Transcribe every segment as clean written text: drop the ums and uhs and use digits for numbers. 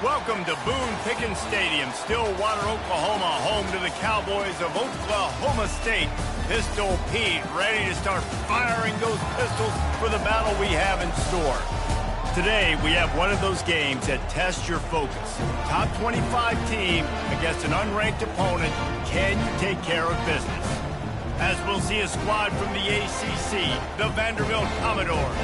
Welcome to Boone Pickens Stadium, Stillwater, Oklahoma, home to the Cowboys of Oklahoma State. Pistol Pete ready to start firing those pistols for the battle we have in store. Today, we have one of those games that tests your focus. Top 25 team against an unranked opponent. Can you take care of business? As we'll see a squad from the ACC, the Vanderbilt Commodores,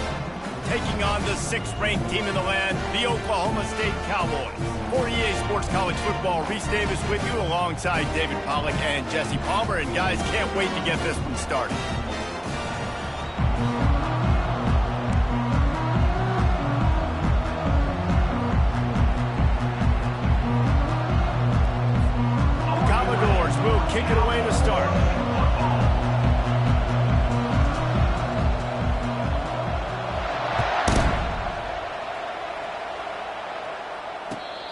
taking on the 6th-ranked team in the land, the Oklahoma State Cowboys. For EA Sports College Football, Reese Davis with you alongside David Pollack and Jesse Palmer. And guys, can't wait to get this one started. Commodores will kick it away to start.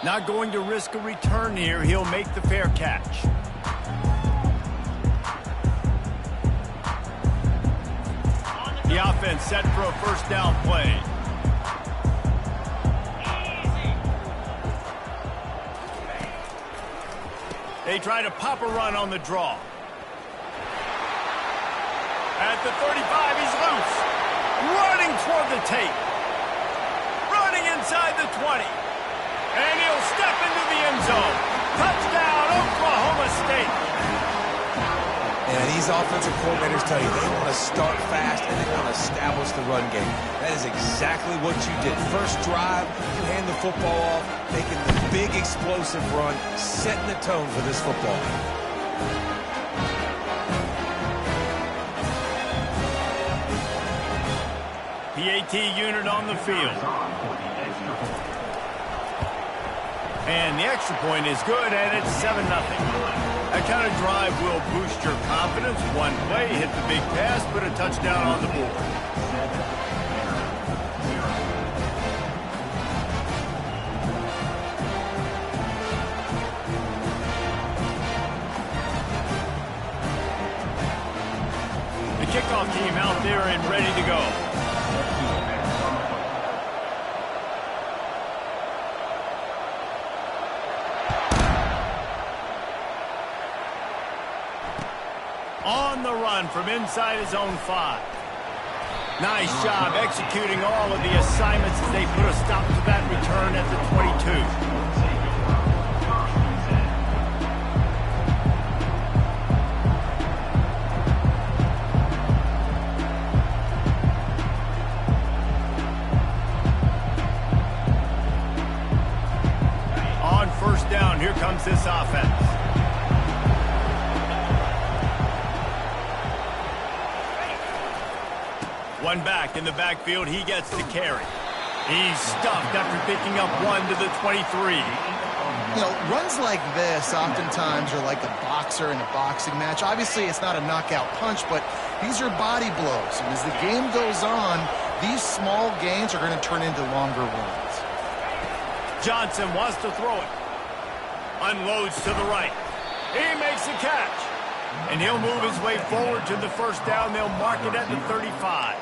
Not going to risk a return here. He'll make the fair catch. The offense set for a first down play. They try to pop a run on the draw. At the 35, he's loose. Running toward the tape. Running inside the 20. And he'll step into the end zone. Touchdown, Oklahoma State. And these offensive coordinators tell you they want to start fast and they want to establish the run game. That is exactly what you did. First drive, you hand the football off, making the big explosive run, setting the tone for this football. PAT unit on the field. And the extra point is good, and it's 7-0. That kind of drive will boost your confidence. One play, hit the big pass, put a touchdown on the board. The kickoff team out there and ready to go. On the run from inside his own 5. Nice job executing all of the assignments as they put a stop to that return at the 22. On first down, here comes this offense. One back in the backfield, he gets the carry. He's stuffed after picking up one to the 23. You know, runs like this oftentimes are like a boxer in a boxing match. Obviously, it's not a knockout punch, but these are body blows. And as the game goes on, these small gains are going to turn into longer ones. Johnson wants to throw it. Unloads to the right. He makes the catch. And he'll move his way forward to the first down. They'll mark it at the 35.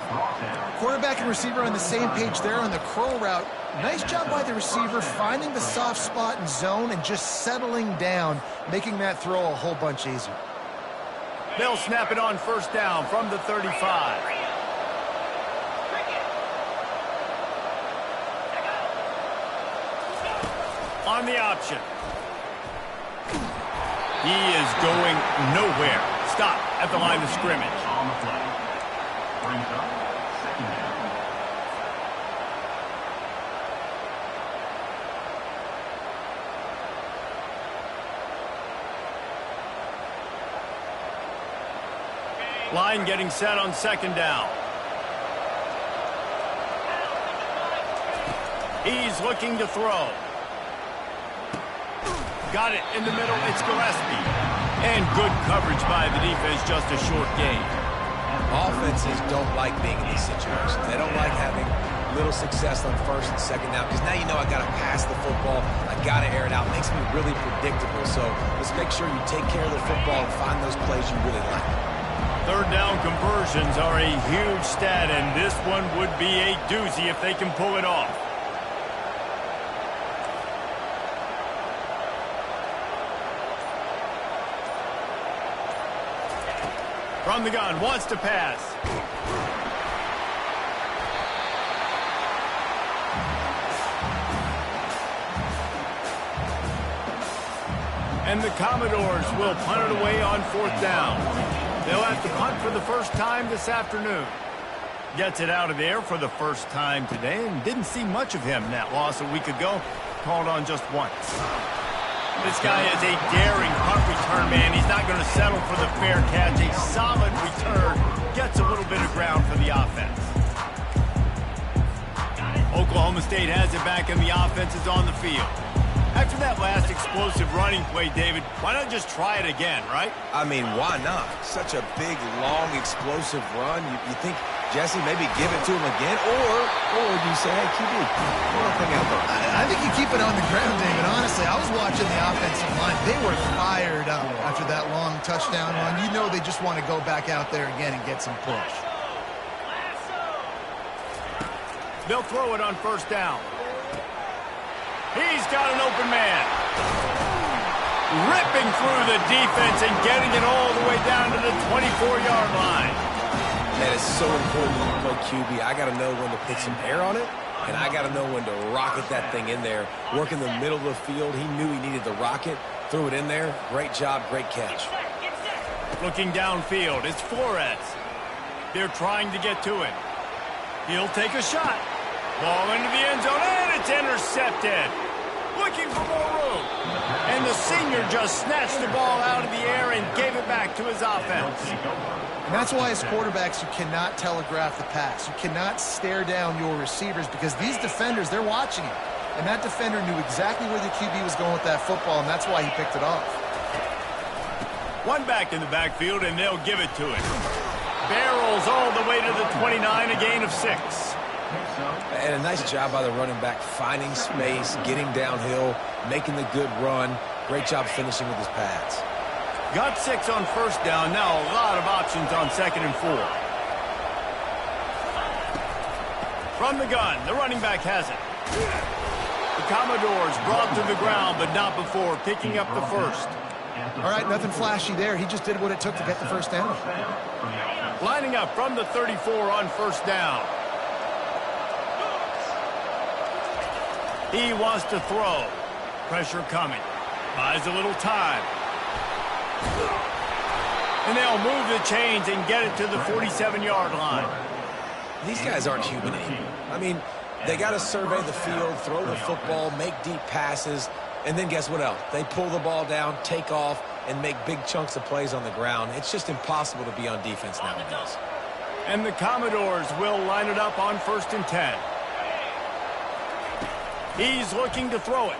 Quarterback and receiver on the same page there on the curl route. Nice job by the receiver finding the soft spot and zone and just settling down, making that throw a whole bunch easier. They'll snap it on first down from the 35. On the option. He is going nowhere. Stop at the line of scrimmage. On the play. Brings up second down. Line getting set on second down. He's looking to throw. Got it in the middle. It's Gillespie. And good coverage by the defense, just a short gain. Offenses don't like being in these situations. They don't like having little success on first and second down because now you know I got to pass the football. I got to air it out. It makes me really predictable. So let's make sure you take care of the football and find those plays you really like. Third down conversions are a huge stat, and this one would be a doozy if they can pull it off. From the gun, wants to pass. And the Commodores will punt it away on 4th down. They'll have to punt for the first time this afternoon. Gets it out of there for the first time today and didn't see much of him. That loss a week ago, called on just once. This guy is a daring punt return man. He's not going to settle for the fair catch. A solid return. Gets a little bit of ground for the offense. Oklahoma State has it back and the offense is on the field. After that last explosive running play, David, why not just try it again, right? I mean, why not? Such a big, long, explosive run. You think, Jesse, maybe give it to him again? Or you say, hey, QB, one thing out there. I think you keep it on the ground, David. Honestly, I was watching the offensive line. They were fired up after that long touchdown run. You know they just want to go back out there again and get some push. They'll throw it on 1st down. He's got an open man. Ripping through the defense and getting it all the way down to the 24-yard line. That is so important when you play QB. I got to know when to put some air on it, and I got to know when to rocket that thing in there. Work in the middle of the field. He knew he needed the rocket. Threw it in there. Great job, great catch. Looking downfield, it's Flores. They're trying to get to him. He'll take a shot. Ball into the end zone, and it's intercepted. Looking for more room. And the senior just snatched the ball out of the air and gave it back to his offense. And that's why as quarterbacks, you cannot telegraph the pass. You cannot stare down your receivers because these defenders, they're watching it. And that defender knew exactly where the QB was going with that football, and that's why he picked it off. One back in the backfield, and they'll give it to him. Barrels all the way to the 29, a gain of 6. And a nice job by the running back, finding space, getting downhill, making the good run. Great job finishing with his pads. Got 6 on 1st down. Now a lot of options on 2nd and 4. From the gun, the running back has it. The Commodores brought to the ground, but not before picking up the 1st. All right, nothing flashy there. He just did what it took to get the 1st down. Lining up from the 34 on 1st down. He wants to throw. Pressure coming. Buys a little time. And they'll move the chains and get it to the 47-yard line. These guys aren't human. I mean, they got to survey the field, throw the football, make deep passes, and then guess what else? They pull the ball down, take off, and make big chunks of plays on the ground. It's just impossible to be on defense nowadays. And the Commodores will line it up on 1st and 10. He's looking to throw it.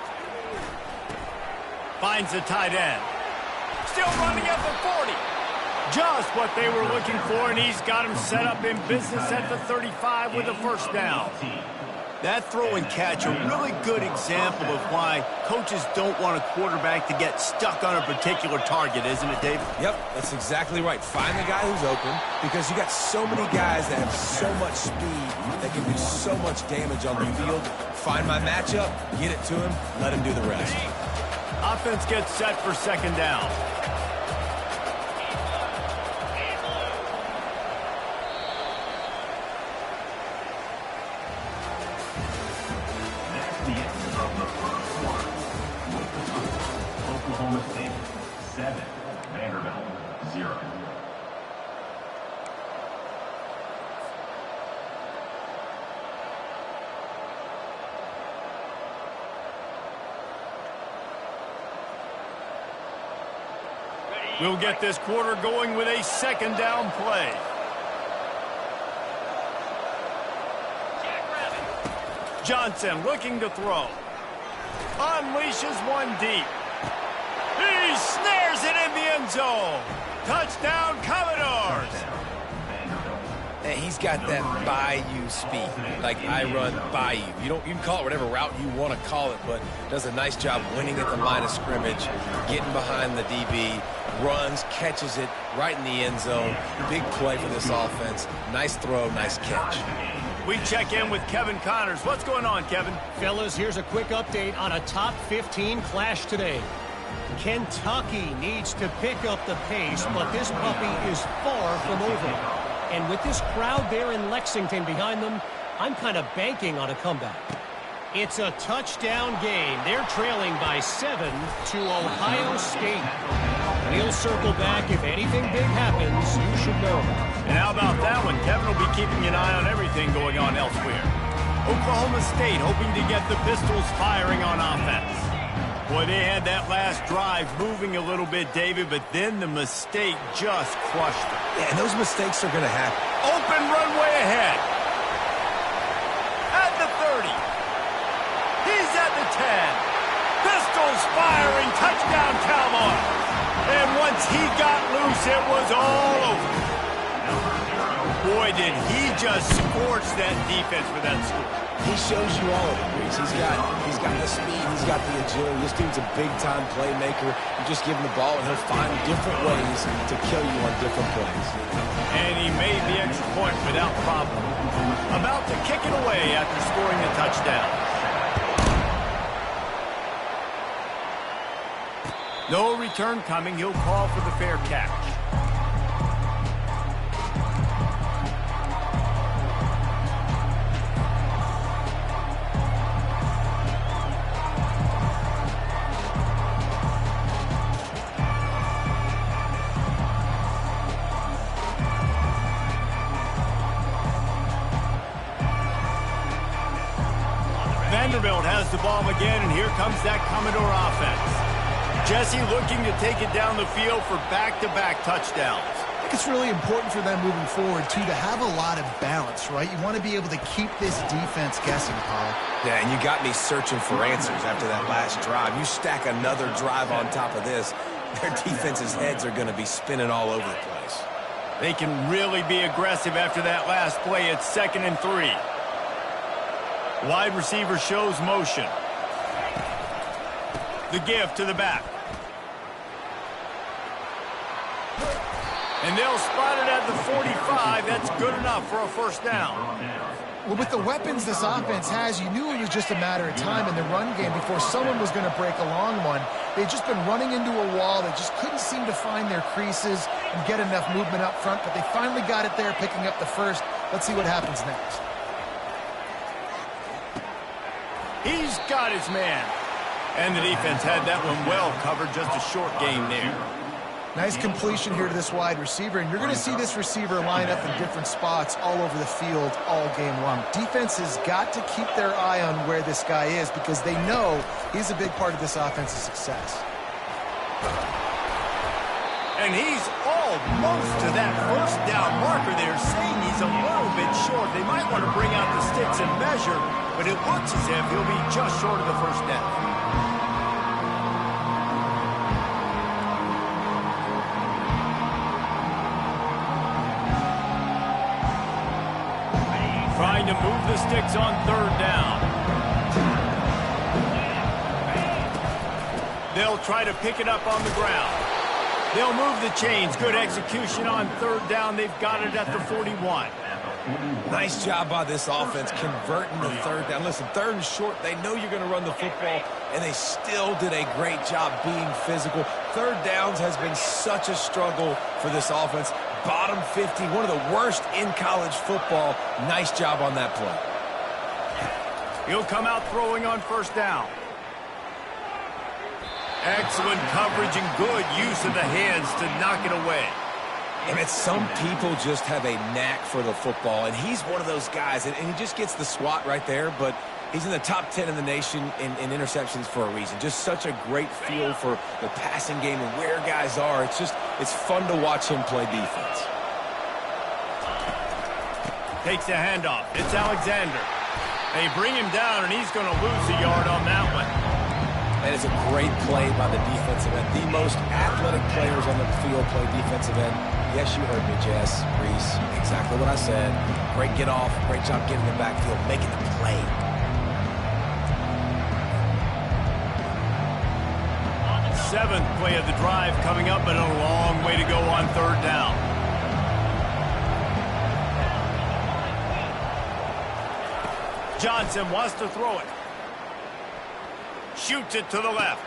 Finds the tight end. Still running at the 40. Just what they were looking for, and he's got him set up in business at the 35 with a 1st down. That throw and catch, a really good example of why coaches don't want a quarterback to get stuck on a particular target, isn't it, Dave? Yep, that's exactly right. Find the guy who's open because you got so many guys that have so much speed that can do so much damage on the field. Find my matchup, get it to him, let him do the rest. Offense gets set for 2nd down. That's the end of the first quarter. With the score, Oklahoma State 7, Vanderbilt 0. We'll get this quarter going with a 2nd down play. Johnson looking to throw. Unleashes one deep. He snares it in the end zone. Touchdown, Commodores. And he's got that bayou speed, like I run bayou. You can call it whatever route you want to call it, but does a nice job winning at the line of scrimmage, getting behind the DB, runs, catches it right in the end zone. Big play for this offense. Nice throw, nice catch. We check in with Kevin Connors. What's going on, Kevin? Fellas, here's a quick update on a top 15 clash today. Kentucky needs to pick up the pace, but this puppy is far from over. And with this crowd there in Lexington behind them, I'm kind of banking on a comeback. It's a touchdown game. They're trailing by 7 to Ohio State. We'll circle back if anything big happens. You should know about it. And how about that one? Kevin will be keeping an eye on everything going on elsewhere. Oklahoma State hoping to get the Pistols firing on offense. Boy, they had that last drive moving a little bit, David, but then the mistake just crushed them. Yeah, and those mistakes are going to happen. Open runway ahead. At the 30. He's at the 10. Pistols firing. Touchdown, Cowboys. And once he got loose, it was all over. Boy, did he just scorch that defense for that score. He shows you all of it, Reese. He's got the speed, he's got the agility. This dude's a big-time playmaker. You just give him the ball, and he'll find different ways to kill you on different plays. And he made the extra point without problem. About to kick it away after scoring the touchdown. No return coming. He'll call for the fair catch. Vanderbilt has the ball again, and here comes that Commodore offense. Jesse looking to take it down the field for back-to-back touchdowns. I think it's really important for them moving forward, too, to have a lot of balance, right? You want to be able to keep this defense guessing, Paul. Yeah, and you got me searching for answers after that last drive. You stack another drive on top of this, their defense's heads are going to be spinning all over the place. They can really be aggressive after that last play. It's 2nd and 3. Wide receiver shows motion. The give to the back. And they'll spot it at the 45. That's good enough for a first down. Well, with the weapons this offense has, you knew it was just a matter of time in the run game before someone was going to break a long one. They'd just been running into a wall. They just couldn't seem to find their creases and get enough movement up front, but they finally got it there, picking up the first. Let's see what happens next. He's got his man. And the defense had that one well covered, just a short game there. Nice completion here to this wide receiver, and you're going to see this receiver line up in different spots all over the field all game long. Defense has got to keep their eye on where this guy is because they know he's a big part of this offense's success. And he's almost to that first down marker there, saying he's a little bit short. They might want to bring out the sticks and measure, but it looks as if he'll be just short of the first down. Trying to move the sticks on 3rd down. They'll try to pick it up on the ground. They'll move the chains. Good execution on 3rd down. They've got it at the 41. Nice job by this offense converting the 3rd down. Listen, 3rd and short, they know you're going to run the football, and they still did a great job being physical. 3rd downs has been such a struggle for this offense. Bottom 50, one of the worst in college football. Nice job on that play. He'll come out throwing on 1st down. Excellent coverage and good use of the hands to knock it away. And it's some people just have a knack for the football, and he's one of those guys, and he just gets the swat right there, but he's in the top 10 in the nation in interceptions for a reason. Just such a great feel for the passing game and where guys are. It's fun to watch him play defense. Takes a handoff. It's Alexander. They bring him down, and he's going to lose a yard on that one. That is a great play by the defensive end. The most athletic players on the field play defensive end. Yes, you heard me, Jess, Reese. Exactly what I said. Great get off. Great job getting in the backfield, making the play. Seventh play of the drive coming up, but a long way to go on 3rd down. Johnson wants to throw it. Shoots it to the left.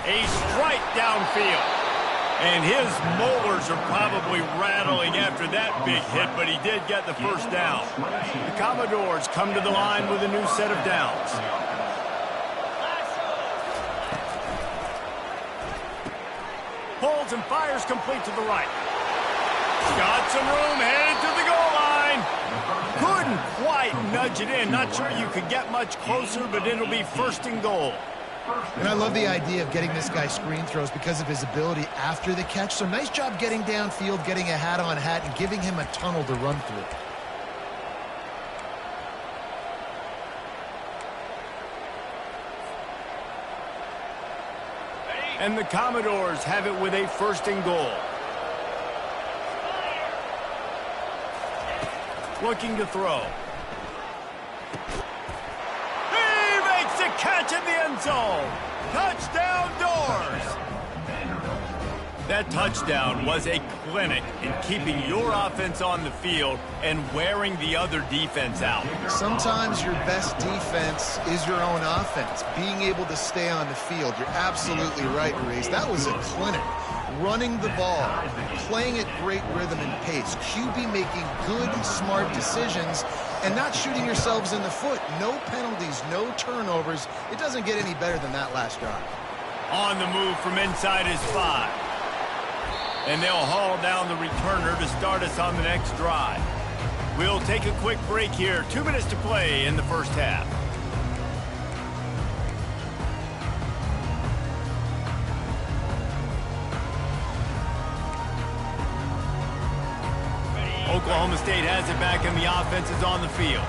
A strike downfield. And his molars are probably rattling after that big hit, but he did get the first down. The Commodores come to the line with a new set of downs. Pulls and fires complete to the right. Got some room, headed to the goal line. Couldn't quite nudge it in. Not sure you could get much closer, but it'll be first and goal. And I love the idea of getting this guy screen throws because of his ability after the catch. So nice job getting downfield, getting a hat-on-hat, and giving him a tunnel to run through. And the Commodores have it with a first and goal. Looking to throw. He makes a catch in the end zone. Touchdown, Doors. That touchdown was a clinic in keeping your offense on the field and wearing the other defense out. Sometimes your best defense is your own offense, being able to stay on the field. You're absolutely right, Reese. That was a clinic. Running the ball, playing at great rhythm and pace, QB making good, smart decisions, and not shooting yourselves in the foot. No penalties, no turnovers. It doesn't get any better than that last drive. On the move from inside his 5. And they'll haul down the returner to start us on the next drive. We'll take a quick break here. 2 minutes to play in the first half. Oklahoma State has it back and the offense is on the field.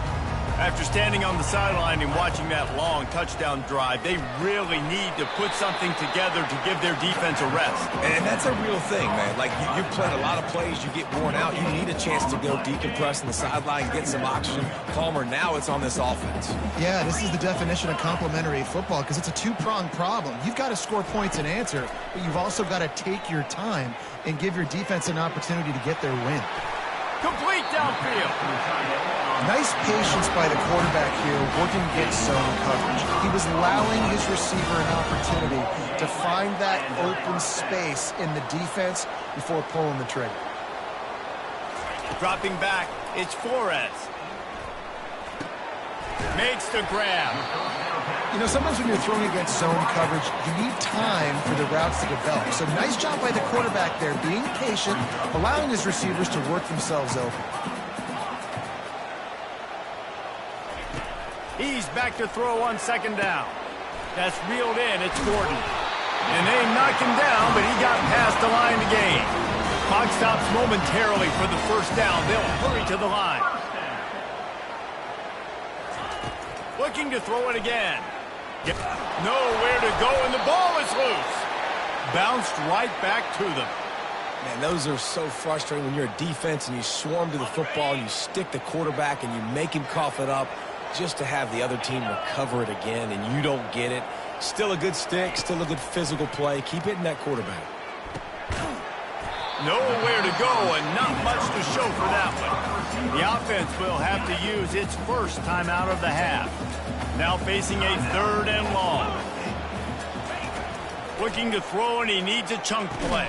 After standing on the sideline and watching that long touchdown drive, they really need to put something together to give their defense a rest. And that's a real thing, man. Like, you've played a lot of plays, you get worn out, you need a chance to go decompress on the sideline, get some oxygen. Palmer, now it's on this offense. Yeah, this is the definition of complementary football because it's a two-pronged problem. You've got to score points and answer, but you've also got to take your time and give your defense an opportunity to get their win. Complete downfield. Nice patience by the quarterback here, working against zone coverage. He was allowing his receiver an opportunity to find that open space in the defense before pulling the trigger. Dropping back, it's Flores. Makes the grab. You know, sometimes when you're throwing against zone coverage, you need time for the routes to develop. So nice job by the quarterback there, being patient, allowing his receivers to work themselves open. He's back to throw on second down. That's reeled in. It's Gordon. And they knock him down, but he got past the line to gain. Clock stops momentarily for the first down. They'll hurry to the line. Looking to throw it again. Nowhere to go, and the ball is loose. Bounced right back to them. Man, those are so frustrating when you're a defense and you swarm to the football and you stick the quarterback and you make him cough it up just to have the other team recover it again and you don't get it. Still a good stick, still a good physical play. Keep hitting that quarterback. Nowhere to go and not much to show for that one. The offense will have to use its first timeout of the half. Now facing a third and long. Looking to throw, and he needs a chunk play.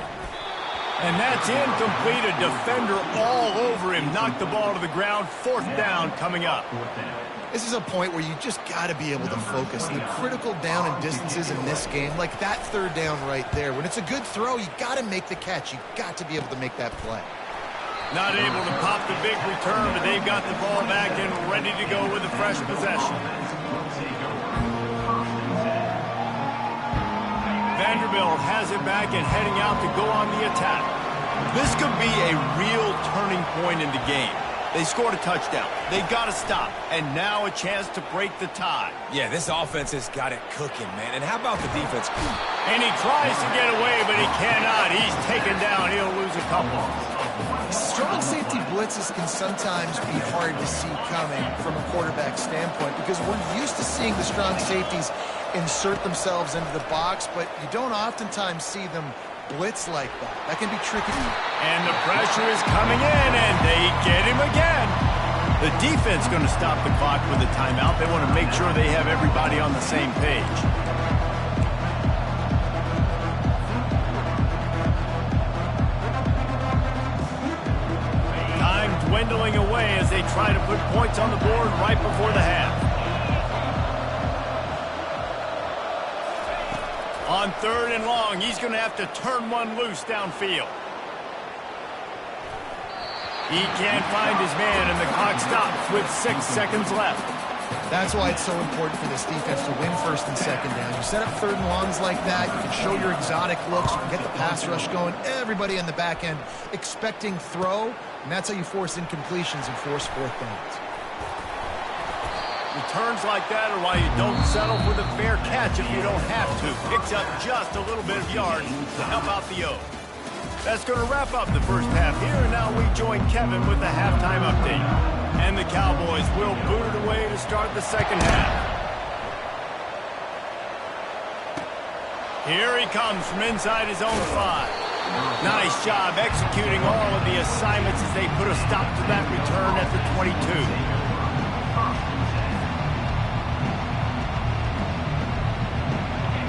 And that's incomplete. A defender all over him. Knocked the ball to the ground. Fourth down coming up. This is a point where you just got to be able to focus. The critical down and distances in this game, like that third down right there. When it's a good throw, you got to make the catch. You got to be able to make that play. Not able to pop the big return, but they've got the ball back and ready to go with a fresh possession. Vanderbilt has it back and heading out to go on the attack. This could be a real turning point in the game. They scored a touchdown. They got to stop. And now a chance to break the tie. Yeah, this offense has got it cooking, man. And how about the defense? And he tries to get away, but he cannot. He's taken down. He'll lose a couple. Strong safety blitzes can sometimes be hard to see coming from a quarterback standpoint because we're used to seeing the strong safeties insert themselves into the box, but you don't oftentimes see them blitz like that. That can be tricky. And the pressure is coming in, and they get him again. The defense going to stop the clock with a timeout. They want to make sure they have everybody on the same page. dwindling away as they try to put points on the board right before the half. On 3rd and long, he's going to have to turn one loose downfield. He can't find his man, and the clock stops with 6 seconds left. That's why it's so important for this defense to win 1st and 2nd down. You set up 3rd and longs like that, you can show your exotic looks, you can get the pass rush going, everybody on the back end expecting throw, and that's how you force incompletions and force 4th downs. Returns like that are why you don't settle for the fair catch if you don't have to. Picks up just a little bit of yards to help out the O. That's going to wrap up the first half here, and now we join Kevin with the halftime update. And the Cowboys will boot it away to start the second half. Here he comes from inside his own 5. Nice job executing all of the assignments as they put a stop to that return at the 22.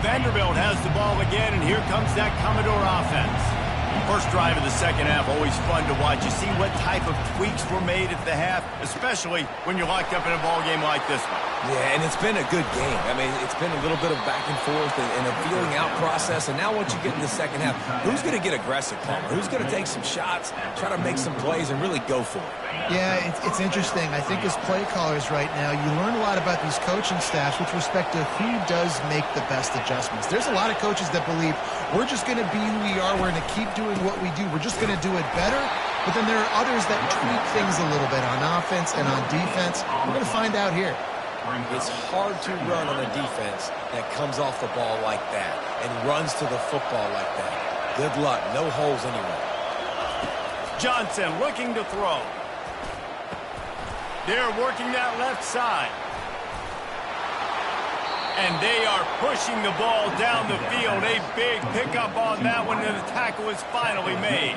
Vanderbilt has the ball again, and here comes that Commodore offense. First drive of the second half, always fun to watch. You see what type of tweaks were made at the half, especially when you're locked up in a ball game like this one. Yeah, and it's been a good game. I mean, it's been a little bit of back and forth and a feeling out process. And now once you get in the second half, who's going to get aggressive, Palmer? Who's going to take some shots, try to make some plays, and really go for it? Yeah, it's interesting. I think as play callers right now, you learn a lot about these coaching staffs with respect to who does make the best adjustments. There's a lot of coaches that believe we're just going to be who we are. We're going to keep doing what we do. We're just going to do it better. But then there are others that tweak things a little bit on offense and on defense. We're going to find out here. It's hard to run on a defense that comes off the ball like that and runs to the football like that. Good luck. No holes anyway. Johnson looking to throw. They're working that left side. And they are pushing the ball down the field. A big pickup on that one, and the tackle is finally made.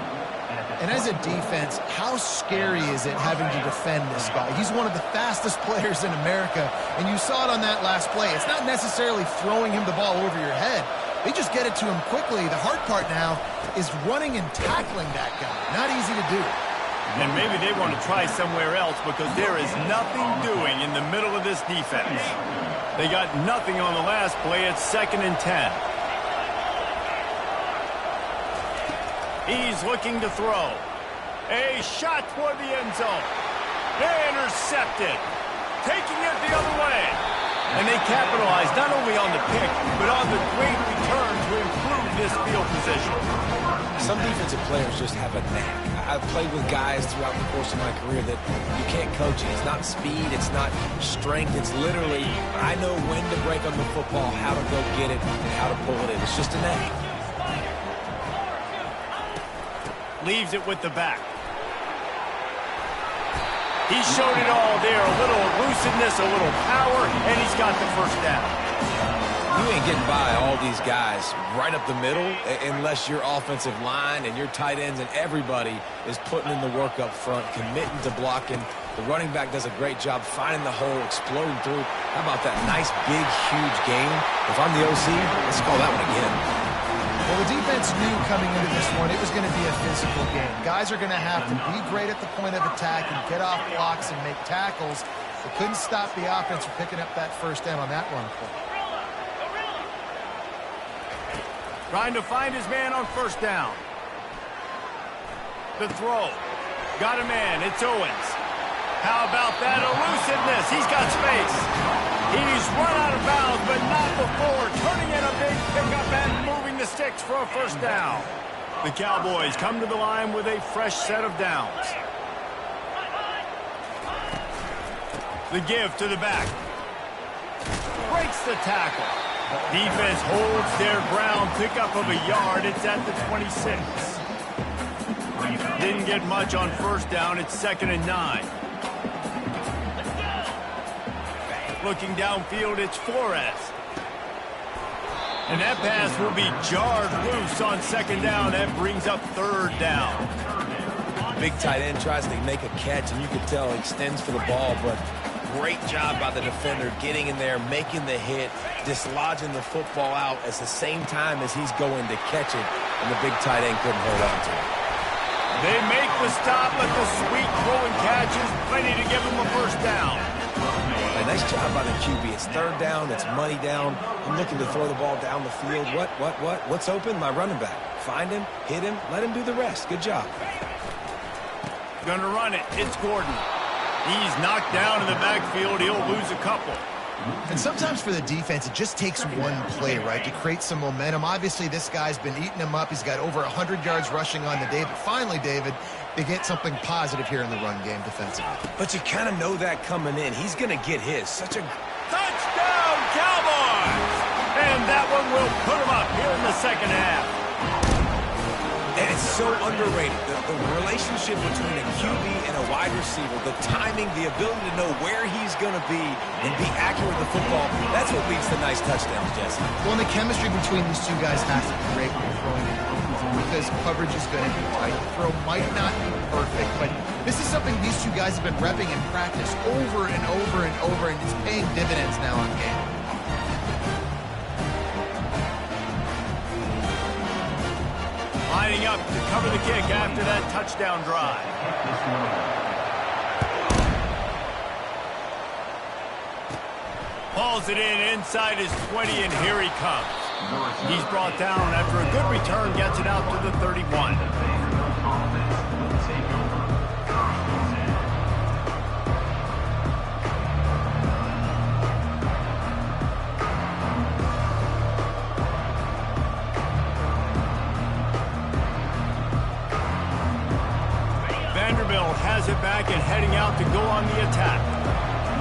And as a defense, how scary is it having to defend this guy? He's one of the fastest players in America, and you saw it on that last play. It's not necessarily throwing him the ball over your head. They just get it to him quickly. The hard part now is running and tackling that guy. Not easy to do. And maybe they want to try somewhere else because there is nothing doing in the middle of this defense. They got nothing on the last play. It's 2nd and 10. He's looking to throw. A shot toward the end zone. They intercepted. Taking it the other way. And they capitalized not only on the pick, but on the great return to improve this field position. Some defensive players just have a knack. I've played with guys throughout the course of my career that you can't coach it. It's not speed, it's not strength. It's literally, I know when to break on the football, how to go get it, and how to pull it in. It's just a knack. Leaves it with the back. He showed it all there. A little elusiveness, a little power, and he's got the first down. You ain't getting by all these guys right up the middle unless your offensive line and your tight ends and everybody is putting in the work up front, committing to blocking. The running back does a great job finding the hole, exploding through. How about that nice, big, huge game? If I'm the OC, let's call that one again. Well, the defense knew coming into this one it was going to be a physical game. Guys are going to have to be great at the point of attack and get off blocks and make tackles. They couldn't stop the offense from picking up that first down on that run play. Trying to find his man on first down. The throw. Got a man. It's Owens. How about that elusiveness? He's got space. He's run out of bounds, but not before. Turning in a big pickup and moving the sticks for a first down. The Cowboys come to the line with a fresh set of downs. The give to the back. Breaks the tackle. Defense holds their ground. Pickup of a yard. It's at the 26. Didn't get much on first down. It's 2nd and 9. Looking downfield, it's Flores. And that pass will be jarred loose on 2nd down. That brings up 3rd down. Big tight end tries to make a catch, and you can tell he extends for the ball, but great job by the defender getting in there, making the hit, dislodging the football out at the same time as he's going to catch it, and the big tight end couldn't hold on to it. They make the stop, but the sweet throwing catch is plenty to give them a first down. A nice job by the QB. It's third down. It's money down. I'm looking to throw the ball down the field. What's open? My running back. Find him, hit him, let him do the rest. Good job. Gonna run it. It's Gordon. He's knocked down in the backfield. He'll lose a couple. And sometimes for the defense, it just takes one play, right, to create some momentum. Obviously, this guy's been eating him up. He's got over 100 yards rushing on the day. But finally, David, they get something positive here in the run game defensively. But you kind of know that coming in. He's going to get his. Such a Touchdown, Cowboys! And that one will put them up here in the second half. And it's so underrated. The relationship between a QB and a wide receiver, the timing, the ability to know where he's going to be and be accurate with the football, that's what leads to nice touchdowns, Jesse. Well, and the chemistry between these two guys has to be great when you're throwing it because coverage is going to be tight. The throw might not be perfect, but this is something these two guys have been repping in practice over and over and over, and it's paying dividends now on game. Lining up to cover the kick after that touchdown drive. Hauls it in inside his 20, and here he comes. He's brought down after a good return, gets it out to the 31. Vanderbilt has it back and heading out to go on the attack.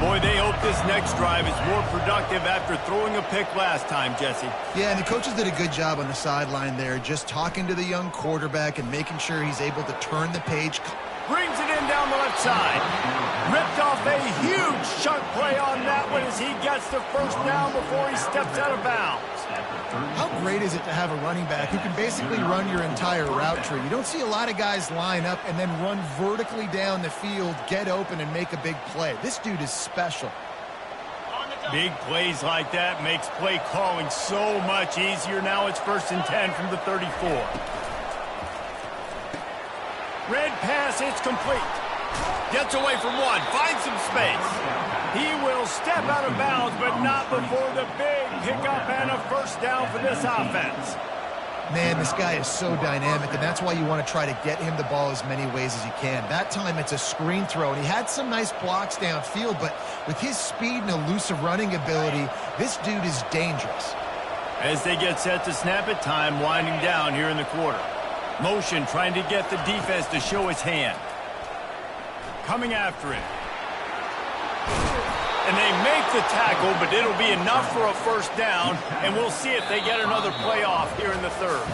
Boy, they hope this next drive is more productive after throwing a pick last time, Jesse. Yeah, and the coaches did a good job on the sideline there, just talking to the young quarterback and making sure he's able to turn the page. Brings it in down the left side. Ripped off a huge chunk play on that one as he gets the first down before he steps out of bounds. How great is it to have a running back who can basically run your entire route tree? You don't see a lot of guys line up and then run vertically down the field, get open, and make a big play. This dude is special. Big plays like that makes play calling so much easier. Now it's 1st and 10 from the 34. Red pass, it's complete. Gets away from one, finds some space. He will step out of bounds, but not before the big pickup and a first down for this offense. Man, this guy is so dynamic, and that's why you want to try to get him the ball as many ways as you can. That time it's a screen throw, and he had some nice blocks downfield, but with his speed and elusive running ability, this dude is dangerous. As they get set to snap it, time winding down here in the quarter. Motion trying to get the defense to show his hand. Coming after it. And they make the tackle, but it'll be enough for a first down, and we'll see if they get another play off here in the third.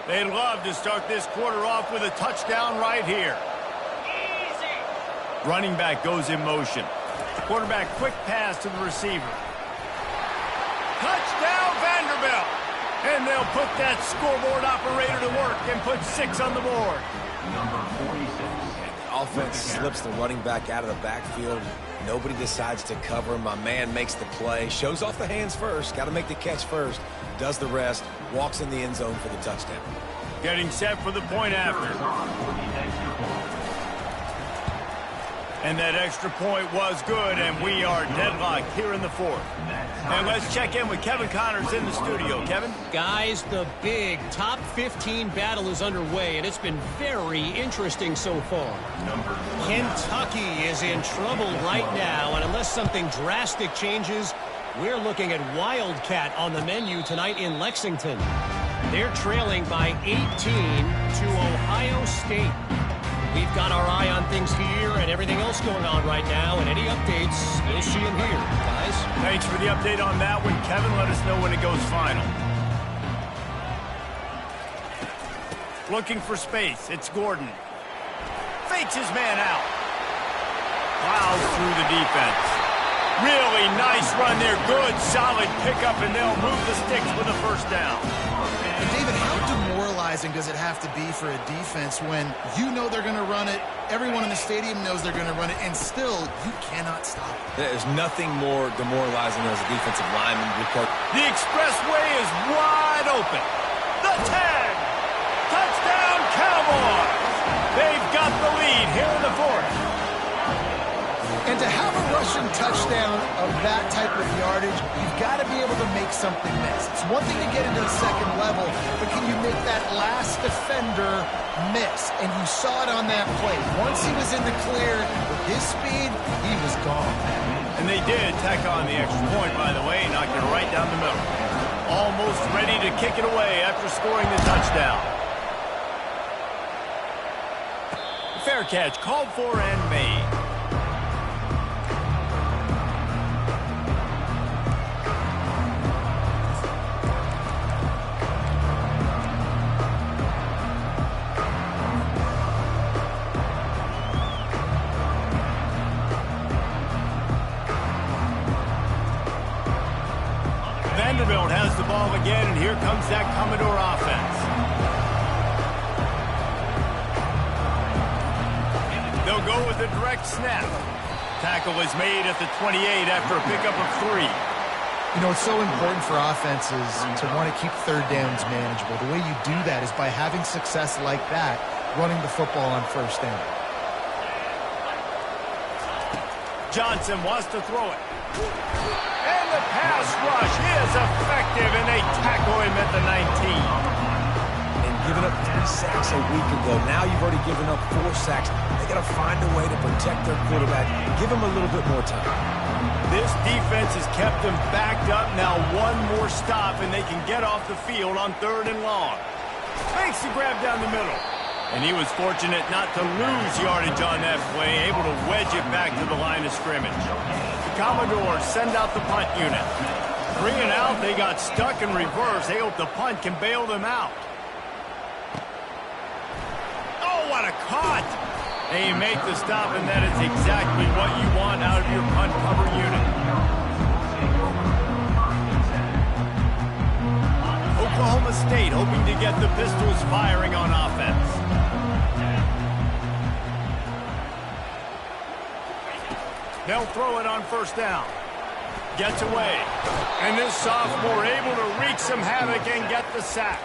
They'd love to start this quarter off with a touchdown right here. Easy. Running back goes in motion. Quarterback quick pass to the receiver. Touchdown Vanderbilt! And they'll put that scoreboard operator to work and put 6 on the board. Number 46. The offense slips the running back out of the backfield. Nobody decides to cover him. My man makes the play. Shows off the hands first. Got to make the catch first. Does the rest. Walks in the end zone for the touchdown. Getting set for the point after. And that extra point was good, and we are deadlocked here in the fourth. And let's check in with Kevin Connors in the studio. Kevin? Guys, the big top 15 battle is underway, and it's been very interesting so far. Kentucky is in trouble right now, and unless something drastic changes, we're looking at Wildcat on the menu tonight in Lexington. They're trailing by 18 to Ohio State. We've got our eye on things here and everything else going on right now, and any updates, you'll see them here, guys. Thanks for the update on that one, Kevin. Let us know when it goes final. Looking for space. It's Gordon. Fakes his man out. Plows through the defense. Really nice run there. Good, solid pickup, and they'll move the sticks with a first down. And David, how demoralizing does it have to be for a defense when you know they're going to run it, everyone in the stadium knows they're going to run it, and still you cannot stop it? There's nothing more demoralizing as a defensive lineman because The expressway is wide open. The tag. Touchdown, Cowboys. They've got the lead here in the fourth. And to have a rushing touchdown of that type of yardage, you've got to be able to make something miss. It's one thing to get into the second level, but can you make that last defender miss? And you saw it on that play. Once he was in the clear with his speed, he was gone. And they did tack on the extra point, by the way, knocked it right down the middle. Almost ready to kick it away after scoring the touchdown. Fair catch, called for and made. Vanderbilt has the ball again, and here comes that Commodore offense. They'll go with a direct snap. Tackle is made at the 28 after a pickup of 3. You know, it's so important for offenses to want to keep third downs manageable. The way you do that is by having success like that, running the football on first down. Johnson wants to throw it. And the pass rush is effective, and they tackle him at the 19. and giving up 3 sacks a week ago. Now you've already given up 4 sacks. They got to find a way to protect their quarterback. Give him a little bit more time. This defense has kept them backed up. Now one more stop, and they can get off the field on 3rd and long. Makes the grab down the middle. And he was fortunate not to lose yardage on that play, able to wedge it back to the line of scrimmage. The Commodores send out the punt unit. Bringing out, they got stuck in reverse. They hope the punt can bail them out. Oh, what a caught! They make the stop, and that is exactly what you want out of your punt cover unit. Oklahoma State hoping to get the Pistols firing on offense. They'll throw it on 1st down. Gets away. And this sophomore able to wreak some havoc and get the sack.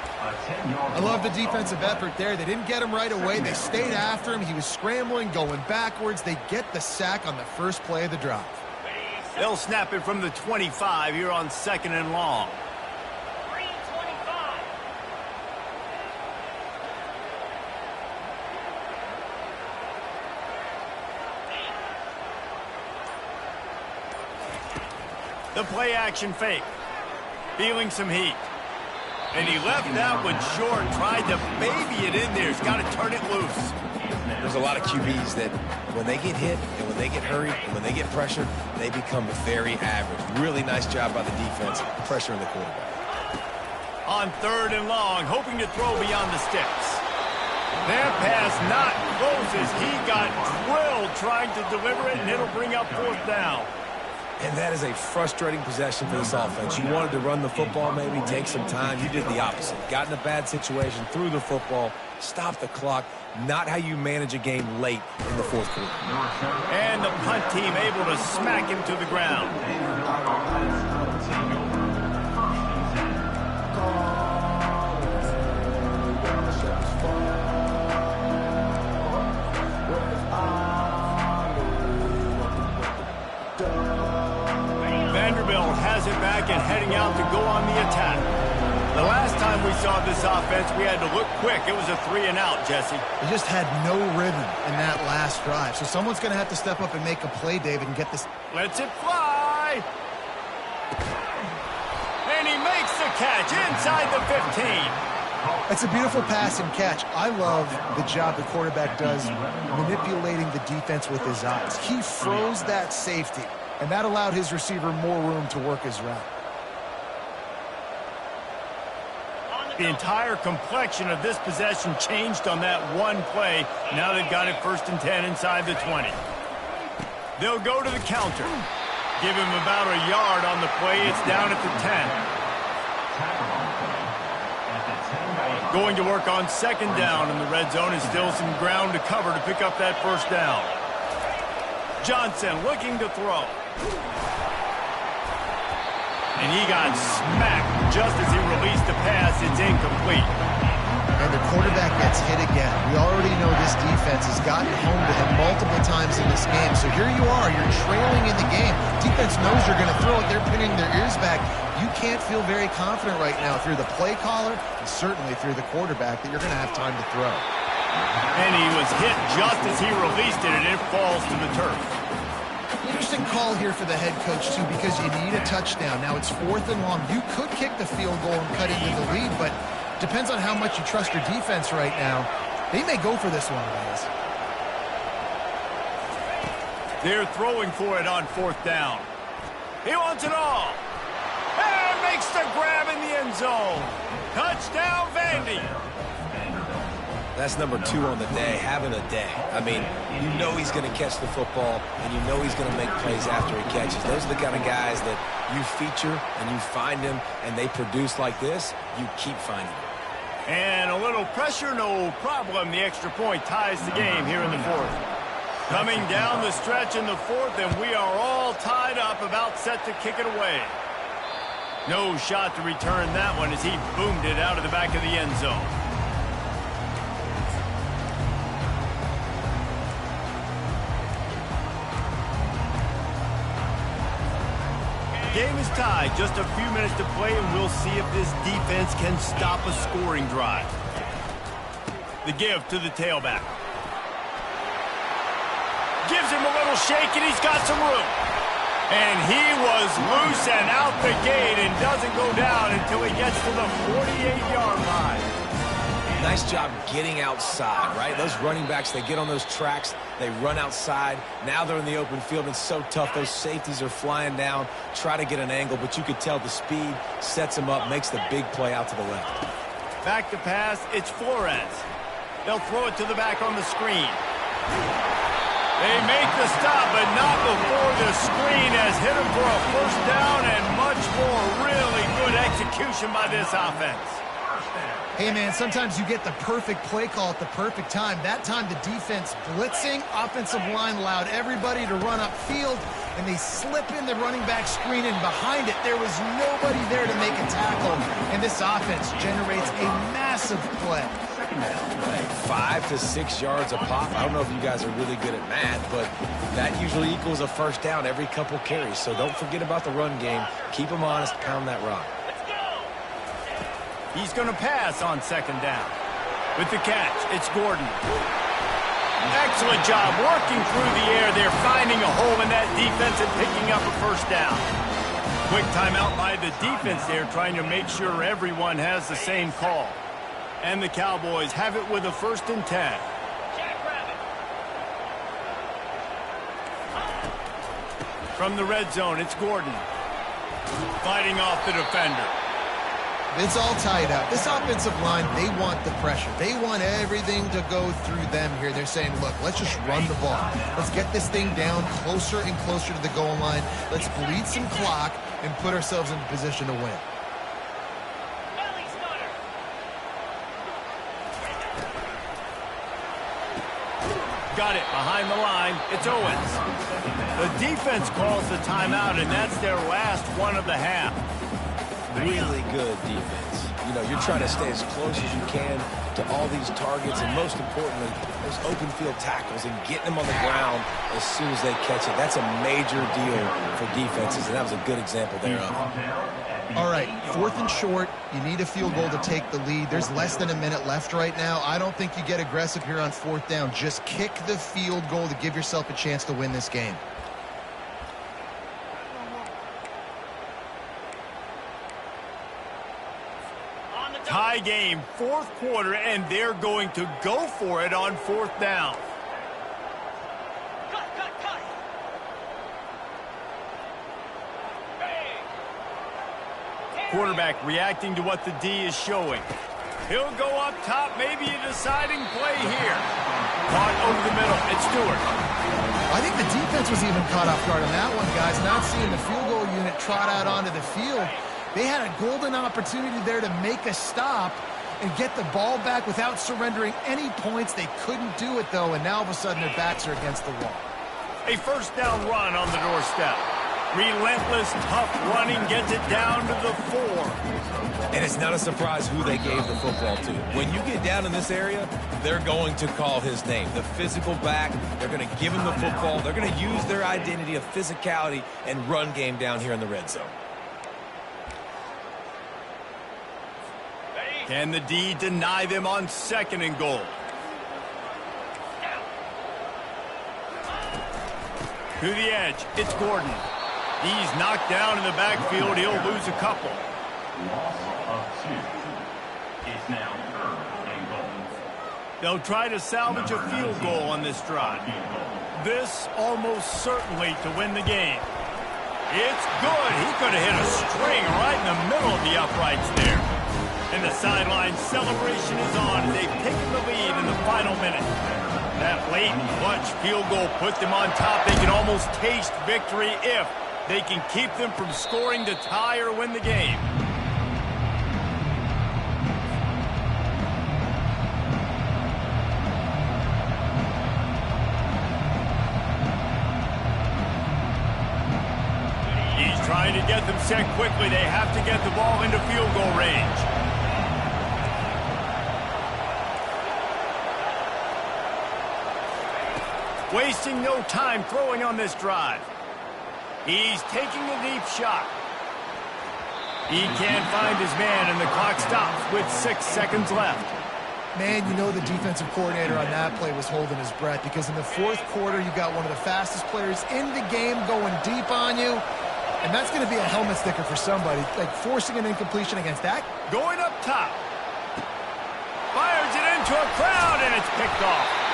I love the defensive effort there. They didn't get him right away. They stayed after him. He was scrambling, going backwards. They get the sack on the first play of the drive. They'll snap it from the 25 here on 2nd and long. The play action fake. Feeling some heat. And he left that one short. Tried to baby it in there. He's got to turn it loose. There's a lot of QBs that when they get hit and when they get hurried and when they get pressured, they become very average. Really nice job by the defense, pressuring the quarterback. On 3rd and long, hoping to throw beyond the sticks. That pass not close as he got drilled trying to deliver it, and it'll bring up 4th down. And that is a frustrating possession for this offense. You wanted to run the football, maybe take some time. You did the opposite. Got in a bad situation, threw the football, stopped the clock. Not how you manage a game late in the 4th quarter. And the punt team able to smack him to the ground. Vanderbilt has it back and heading out to go on the attack. The last time we saw this offense, we had to look quick. It was a 3-and-out, Jesse. They just had no rhythm in that last drive. So someone's going to have to step up and make a play, David, and get this. Lets it fly. And he makes the catch inside the 15. It's a beautiful pass and catch. I love the job the quarterback does manipulating the defense with his eyes. He froze that safety, and that allowed his receiver more room to work his route. The entire complexion of this possession changed on that one play. Now they've got it 1st and 10 inside the 20. They'll go to the counter. Give him about a yard on the play. It's down at the 10. Going to work on 2nd down in the red zone, and still some ground to cover to pick up that 1st down. Johnson looking to throw. And he got smacked just as he released the pass. It's incomplete. And the quarterback gets hit again. We already know this defense has gotten home to him multiple times in this game. So here you are, you're trailing in the game. Defense knows you're going to throw it. They're pinning their ears back. You can't feel very confident right now through the play caller and certainly through the quarterback that you're going to have time to throw. And he was hit just as he released it, and it falls to the turf. Interesting call here for the head coach, too, because you need a touchdown. Now it's 4th and long. You could kick the field goal and cut into the lead, but depends on how much you trust your defense right now. They may go for this one, guys. They're throwing for it on 4th down. He wants it all. And makes the grab in the end zone. Touchdown, Vandy. That's number 2 on the day, having a day. I mean, you know he's going to catch the football, and you know he's going to make plays after he catches. Those are the kind of guys that you feature and you find them, and they produce like this, you keep finding them. And a little pressure, no problem. The extra point ties the game here in the 4th. Coming down the stretch in the 4th, and we are all tied up, about set to kick it away. No shot to return that one as he boomed it out of the back of the end zone. Game is tied, just a few minutes to play, and we'll see if this defense can stop a scoring drive. The give to the tailback. Gives him a little shake, and he's got some room. And he was loose and out the gate and doesn't go down until he gets to the 48-yard line. Nice job getting outside, right? Those running backs, they get on those tracks, they run outside. Now they're in the open field. It's so tough. Those safeties are flying down, try to get an angle, but you could tell the speed sets them up, makes the big play out to the left. Back to pass, it's Flores. They'll throw it to the back on the screen. They make the stop, but not before the screen has hit him for a 1st down and much more. Really good execution by this offense. Hey, man, sometimes you get the perfect play call at the perfect time. That time the defense blitzing, offensive line allowed everybody to run upfield, and they slip in the running back screen, and behind it there was nobody there to make a tackle. And this offense generates a massive play. 5 to 6 yards a pop. I don't know if you guys are really good at math, but that usually equals a 1st down every couple carries. So don't forget about the run game. Keep them honest, pound that rock. He's going to pass on 2nd down. With the catch, it's Gordon. Excellent job working through the air. They're finding a hole in that defense and picking up a 1st down. Quick timeout by the defense there, trying to make sure everyone has the same call. And the Cowboys have it with a 1st and 10. From the red zone, it's Gordon. Fighting off the defender. It's all tied up. This offensive line, they want the pressure. They want everything to go through them here. They're saying, look, let's just run the ball. Let's get this thing down closer and closer to the goal line. Let's bleed some clock and put ourselves in position to win. Got it behind the line. It's Owens. The defense calls the timeout, and that's their last one of the half. Really good defense. You know, you're trying to stay as close as you can to all these targets, and most importantly, those open field tackles and getting them on the ground as soon as they catch it. That's a major deal for defenses, and that was a good example there of it. All right, 4th and short. You need a field goal to take the lead. There's less than a minute left right now. I don't think you get aggressive here on 4th down. Just kick the field goal to give yourself a chance to win this game. Tie game, 4th quarter, and they're going to go for it on 4th down. quarterback reacting to what the D is showing. He'll go up top, maybe a deciding play here. Caught over the middle. It's Stewart. I think the defense was even caught off guard on that one, guys. Not seeing the field goal unit trot out onto the field. They had a golden opportunity there to make a stop and get the ball back without surrendering any points. They couldn't do it, though, and now all of a sudden their backs are against the wall. A first down run on the doorstep. Relentless, tough running gets it down to the 4. And it's not a surprise who they gave the football to. When you get down in this area, they're going to call his name. The physical back, they're going to give him the football. They're going to use their identity of physicality and run game down here in the red zone. Can the D deny them on 2nd and goal? To the edge, it's Gordon. He's knocked down in the backfield. He'll lose a couple. Loss of 2. It's now 3rd and goal. They'll try to salvage a field goal on this drive. This almost certainly to win the game. It's good. He could have hit a string right in the middle of the uprights there. And the sideline celebration is on as they've taken the lead in the final minute. That late clutch field goal put them on top. They can almost taste victory if they can keep them from scoring to tie or win the game. He's trying to get them set quickly. They have to get the ball into field goal range. Wasting no time throwing on this drive. He's taking a deep shot. He can't find his man, and the clock stops with 6 seconds left. Man, you know the defensive coordinator on that play was holding his breath because in the 4th quarter, you got one of the fastest players in the game going deep on you, and that's going to be a helmet sticker for somebody, like forcing an incompletion against that. Going up top. Fires it into a crowd, and it's picked off.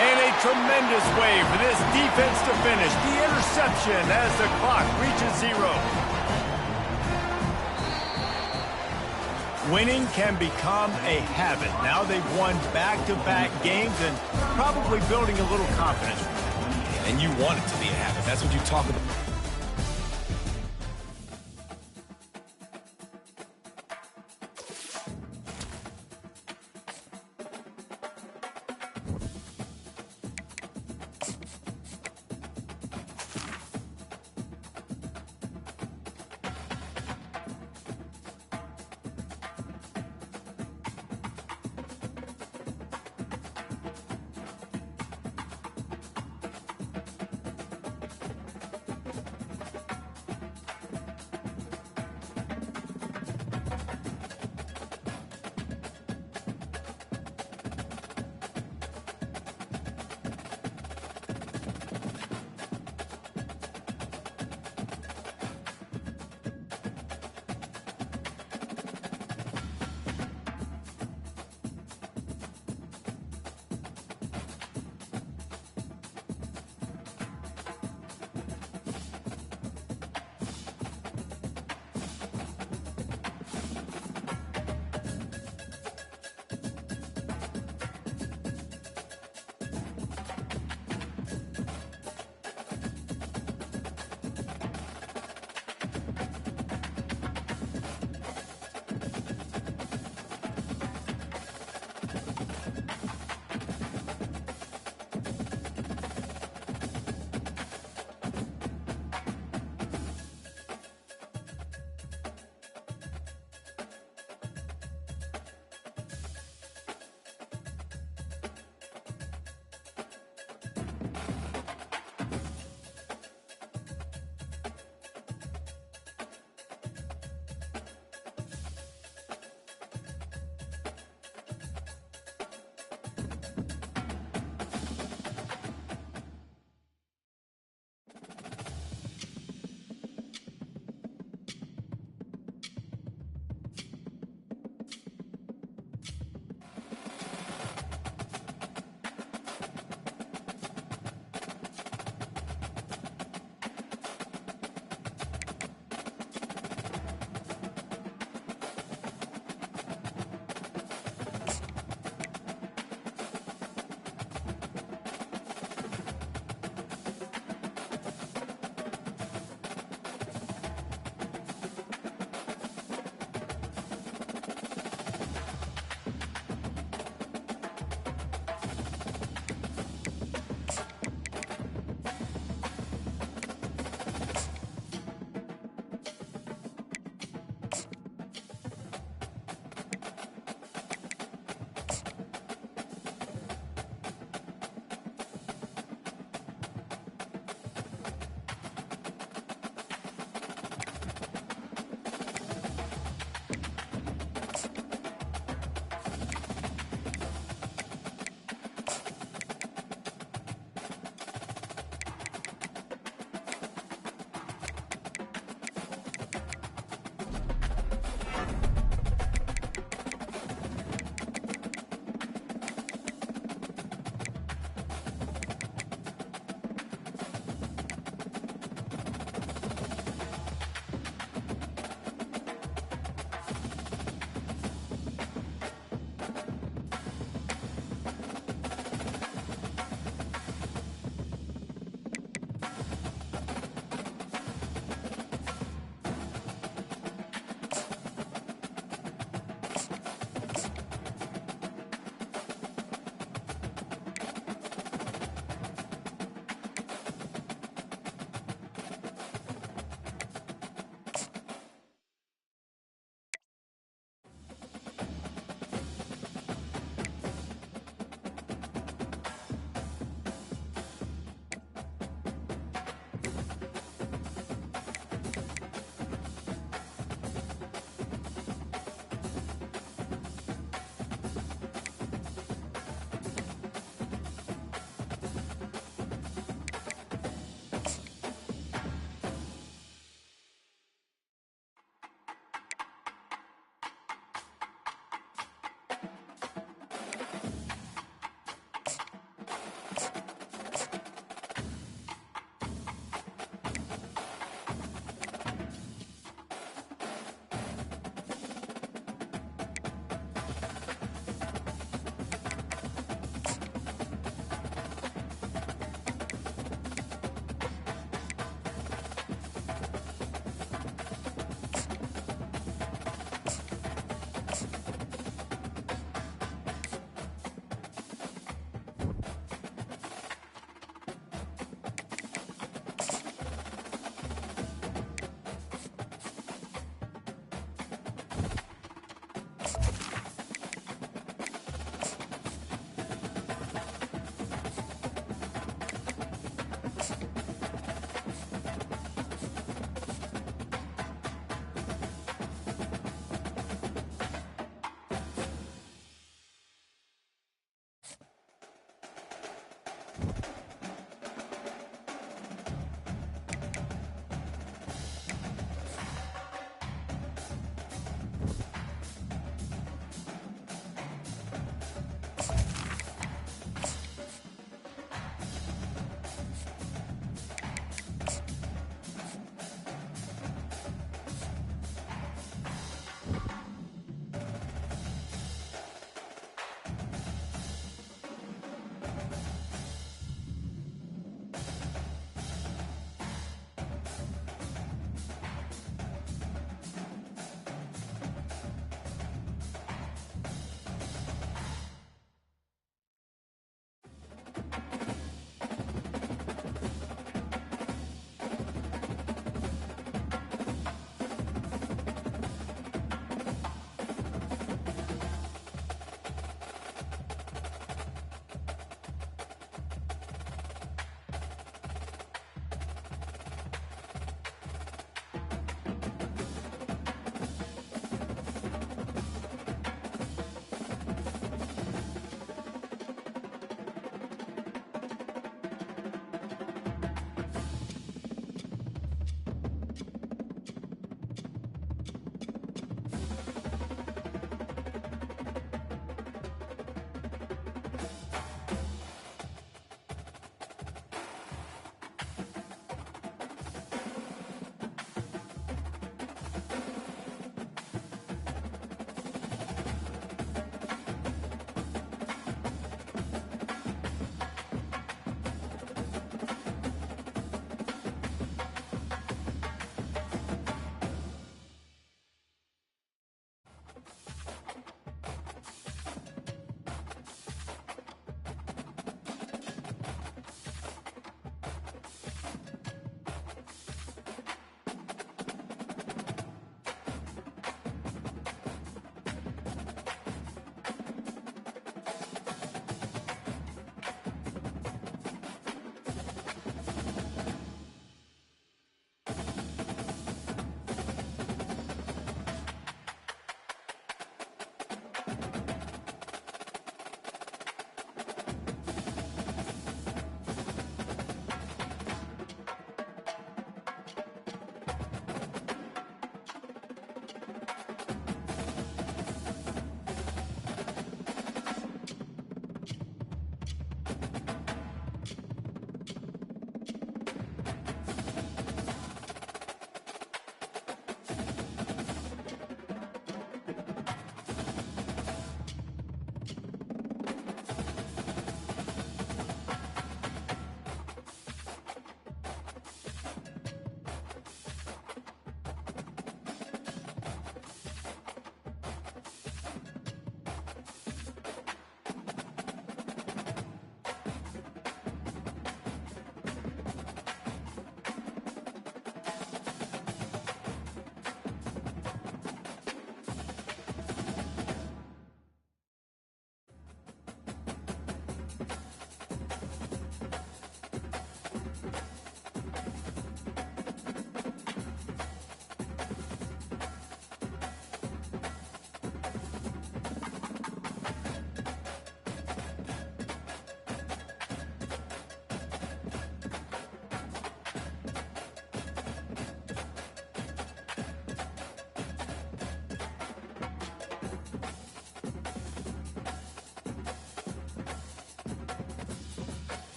And a tremendous way for this defense to finish. The interception as the clock reaches 0. Winning can become a habit. Now they've won back-to-back games and probably building a little confidence. And you want it to be a habit. That's what you talk about.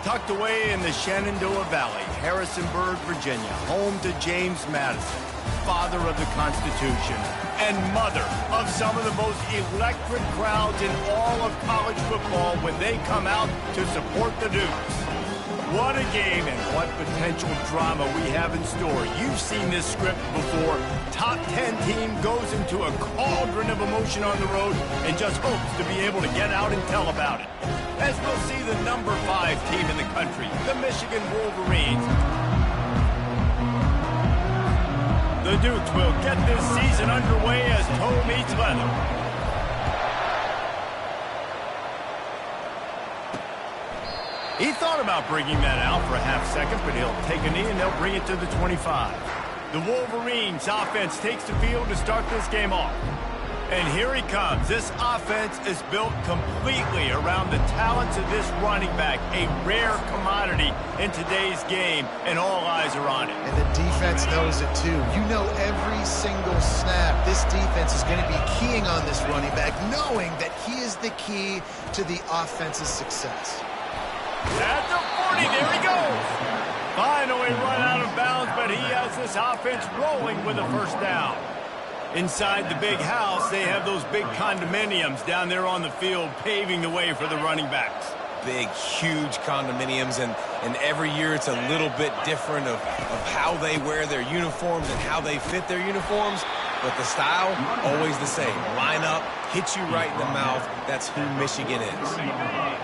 Tucked away in the Shenandoah Valley, Harrisonburg, Virginia, home to James Madison, father of the Constitution, and mother of some of the most electric crowds in all of college football when they come out to support the Dukes. What a game and what potential drama we have in store. You've seen this script before. Top 10 team goes into a cauldron of emotion on the road and just hopes to be able to get out and tell about it. As we'll see the number 5 team in the country, the Michigan Wolverines. The Dukes will get this season underway as toe meets leather. He thought about bringing that out for a half second, but he'll take a knee and they'll bring it to the 25. The Wolverines offense takes the field to start this game off. And here he comes. This offense is built completely around the talents of this running back, a rare commodity in today's game, and all eyes are on it. And the defense knows it too. You know every single snap, this defense is going to be keying on this running back, knowing that he is the key to the offense's success. At the 40, there he goes. Finally run out of bounds, but he has this offense rolling with a first down. Inside the big house, they have those big condominiums down there on the field paving the way for the running backs. Big, huge condominiums, and every year it's a little bit different of how they wear their uniforms and how they fit their uniforms. But the style, always the same. Line up, hit you right in the mouth. That's who Michigan is.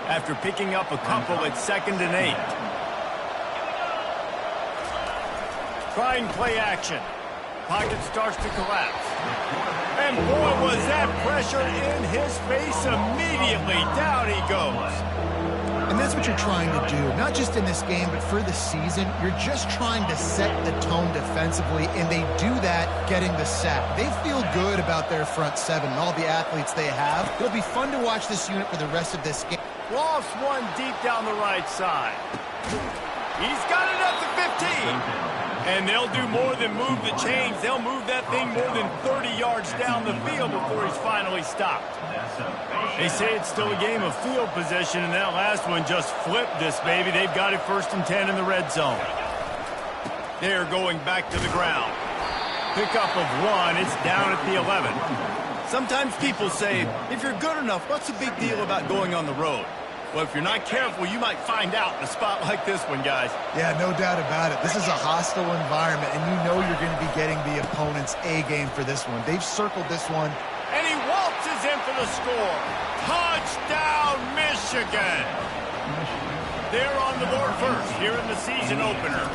After picking up a couple at 2nd and 8. Trying play action. Pocket starts to collapse. And boy, was that pressure in his face immediately. Down he goes. And that's what you're trying to do, not just in this game, but for the season. You're just trying to set the tone defensively, and they do that getting the sack. They feel good about their front seven and all the athletes they have. It'll be fun to watch this unit for the rest of this game. Lost one deep down the right side. He's got it up to 15. And they'll do more than move the chains. They'll move that thing more than 30 yards down the field before he's finally stopped. They say it's still a game of field possession, and that last one just flipped this baby. They've got it 1st and 10 in the red zone. They're going back to the ground. Pickup of 1. It's down at the 11. Sometimes people say, if you're good enough, what's the big deal about going on the road? Well, if you're not careful, you might find out in a spot like this one, guys. Yeah, no doubt about it. This is a hostile environment, and you know you're going to be getting the opponent's A-game for this one. They've circled this one. And he waltzes in for the score. Touchdown, Michigan! They're on the board first here in the season opener.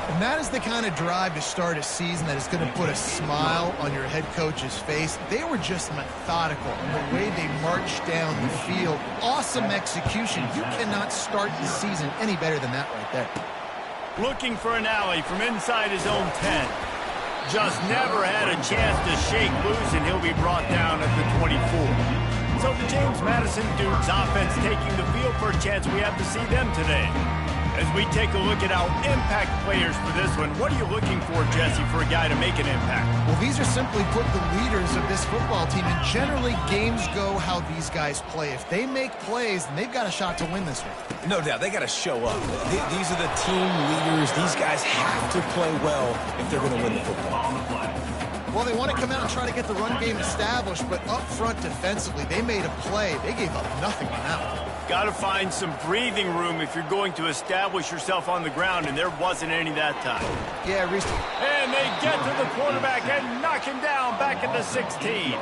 And that is the kind of drive to start a season that is going to put a smile on your head coach's face. They were just methodical in the way they marched down the field. Awesome execution. You cannot start the season any better than that right there. Looking for an alley from inside his own 10. Just never had a chance to shake loose, and he'll be brought down at the 24. So the James Madison Dukes offense taking the field for a chance we have to see them today. As we take a look at our impact players for this one, what are you looking for, Jesse, for a guy to make an impact? Well, these are simply put the leaders of this football team, and generally games go how these guys play. If they make plays, then they've got a shot to win this one. No doubt, they got to show up. These are the team leaders. These guys have to play well if they're going to win the football. Well, they want to come out and try to get the run game established, but up front defensively, they made a play. They gave up nothing on that one. Got to find some breathing room if you're going to establish yourself on the ground, and there wasn't any that time. Yeah, Reese. And they get to the quarterback and knock him down back at the 16.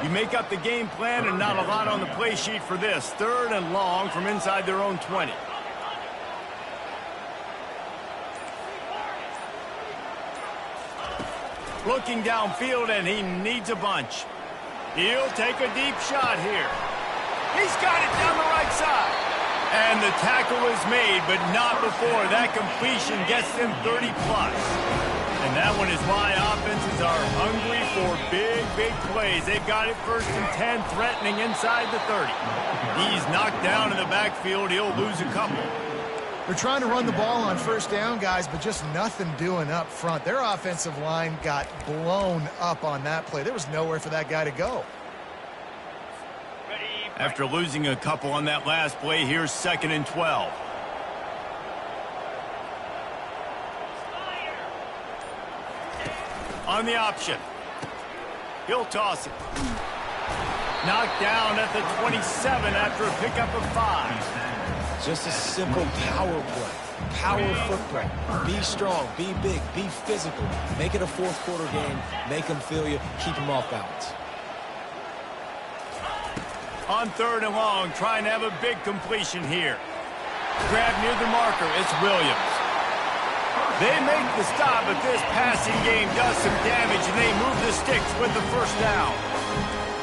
You make up the game plan, and not a lot on the play sheet for this. 3rd and long from inside their own 20. Looking downfield, and he needs a bunch. He'll take a deep shot here. He's got it down the right side. And the tackle is made, but not before. That completion gets them 30+. And that one is why offenses are hungry for big, big plays. They've got it 1st and 10, threatening inside the 30. He's knocked down in the backfield. He'll lose a couple. They're trying to run the ball on 1st down, guys, but just nothing doing up front. Their offensive line got blown up on that play. There was nowhere for that guy to go. After losing a couple on that last play, here's 2nd and 12. On the option. He'll toss it. Knocked down at the 27 after a pickup of 5. Just a simple power play. Power football. Be strong, be big, be physical. Make it a fourth quarter game. Make them feel you. Keep them off balance. On 3rd and long, trying to have a big completion here. Grab near the marker. It's Williams. They make the stop, but this passing game does some damage, and they move the sticks with the first down.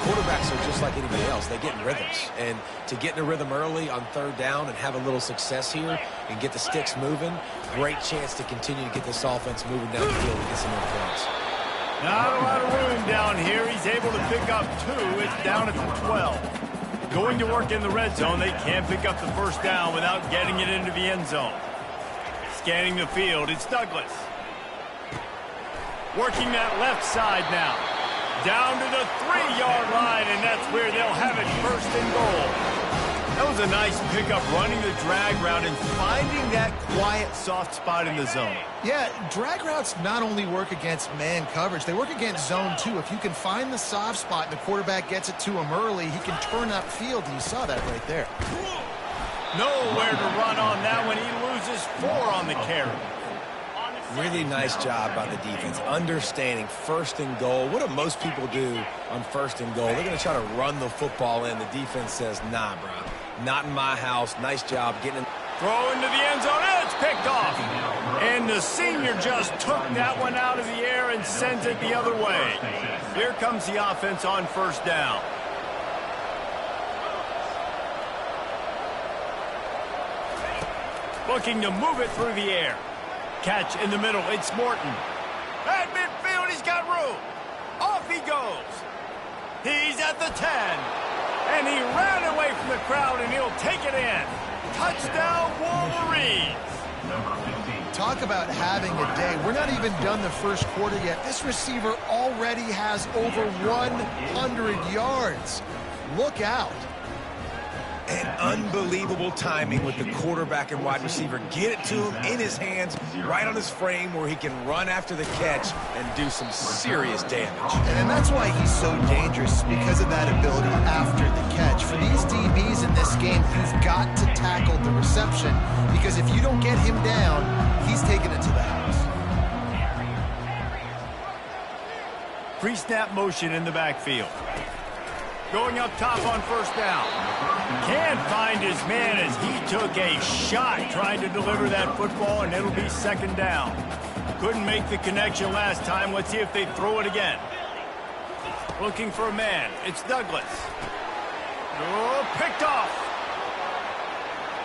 Quarterbacks are just like anybody else. They get in rhythms. And to get in a rhythm early on 3rd down and have a little success here and get the sticks moving, great chance to continue to get this offense moving down the field and get some more points. Not a lot of room down here. He's able to pick up 2. It's down at the 12. Going to work in the red zone. They can't pick up the first down without getting it into the end zone. Scanning the field, it's Douglas. Working that left side now. Down to the 3-yard line, and that's where they'll have it 1st and goal. That was a nice pickup, running the drag route and finding that quiet, soft spot in the zone. Yeah, drag routes not only work against man coverage, they work against zone too. If you can find the soft spot and the quarterback gets it to him early, he can turn upfield, and you saw that right there. Nowhere to run on that one. He loses 4 on the carry. Really nice job by the defense, understanding 1st and goal. What do most people do on 1st and goal? They're going to try to run the football in. The defense says, nah, bro, not in my house. Nice job getting in. Throw into the end zone. It's picked off. And the senior just took that one out of the air and sends it the other way. Here comes the offense on 1st down. Looking to move it through the air. Catch in the middle. It's Morton. At midfield, he's got room. Off he goes. He's at the 10. And he ran away from the crowd, and he'll take it in. Touchdown, Wolverines. Talk about having a day. We're not even done the first quarter yet. This receiver already has over 100 yards. Look out. And unbelievable timing with the quarterback and wide receiver. Get it to him in his hands, right on his frame where he can run after the catch and do some serious damage. And that's why he's so dangerous, because of that ability after the catch. For these DBs in this game, you've got to tackle the reception, because if you don't get him down, he's taking it to the house. Pre-snap motion in the backfield. Going up top on 1st down. Can't find his man as he took a shot trying to deliver that football, and it'll be 2nd down. Couldn't make the connection last time. Let's see if they throw it again. Looking for a man. It's Douglas. Oh, picked off.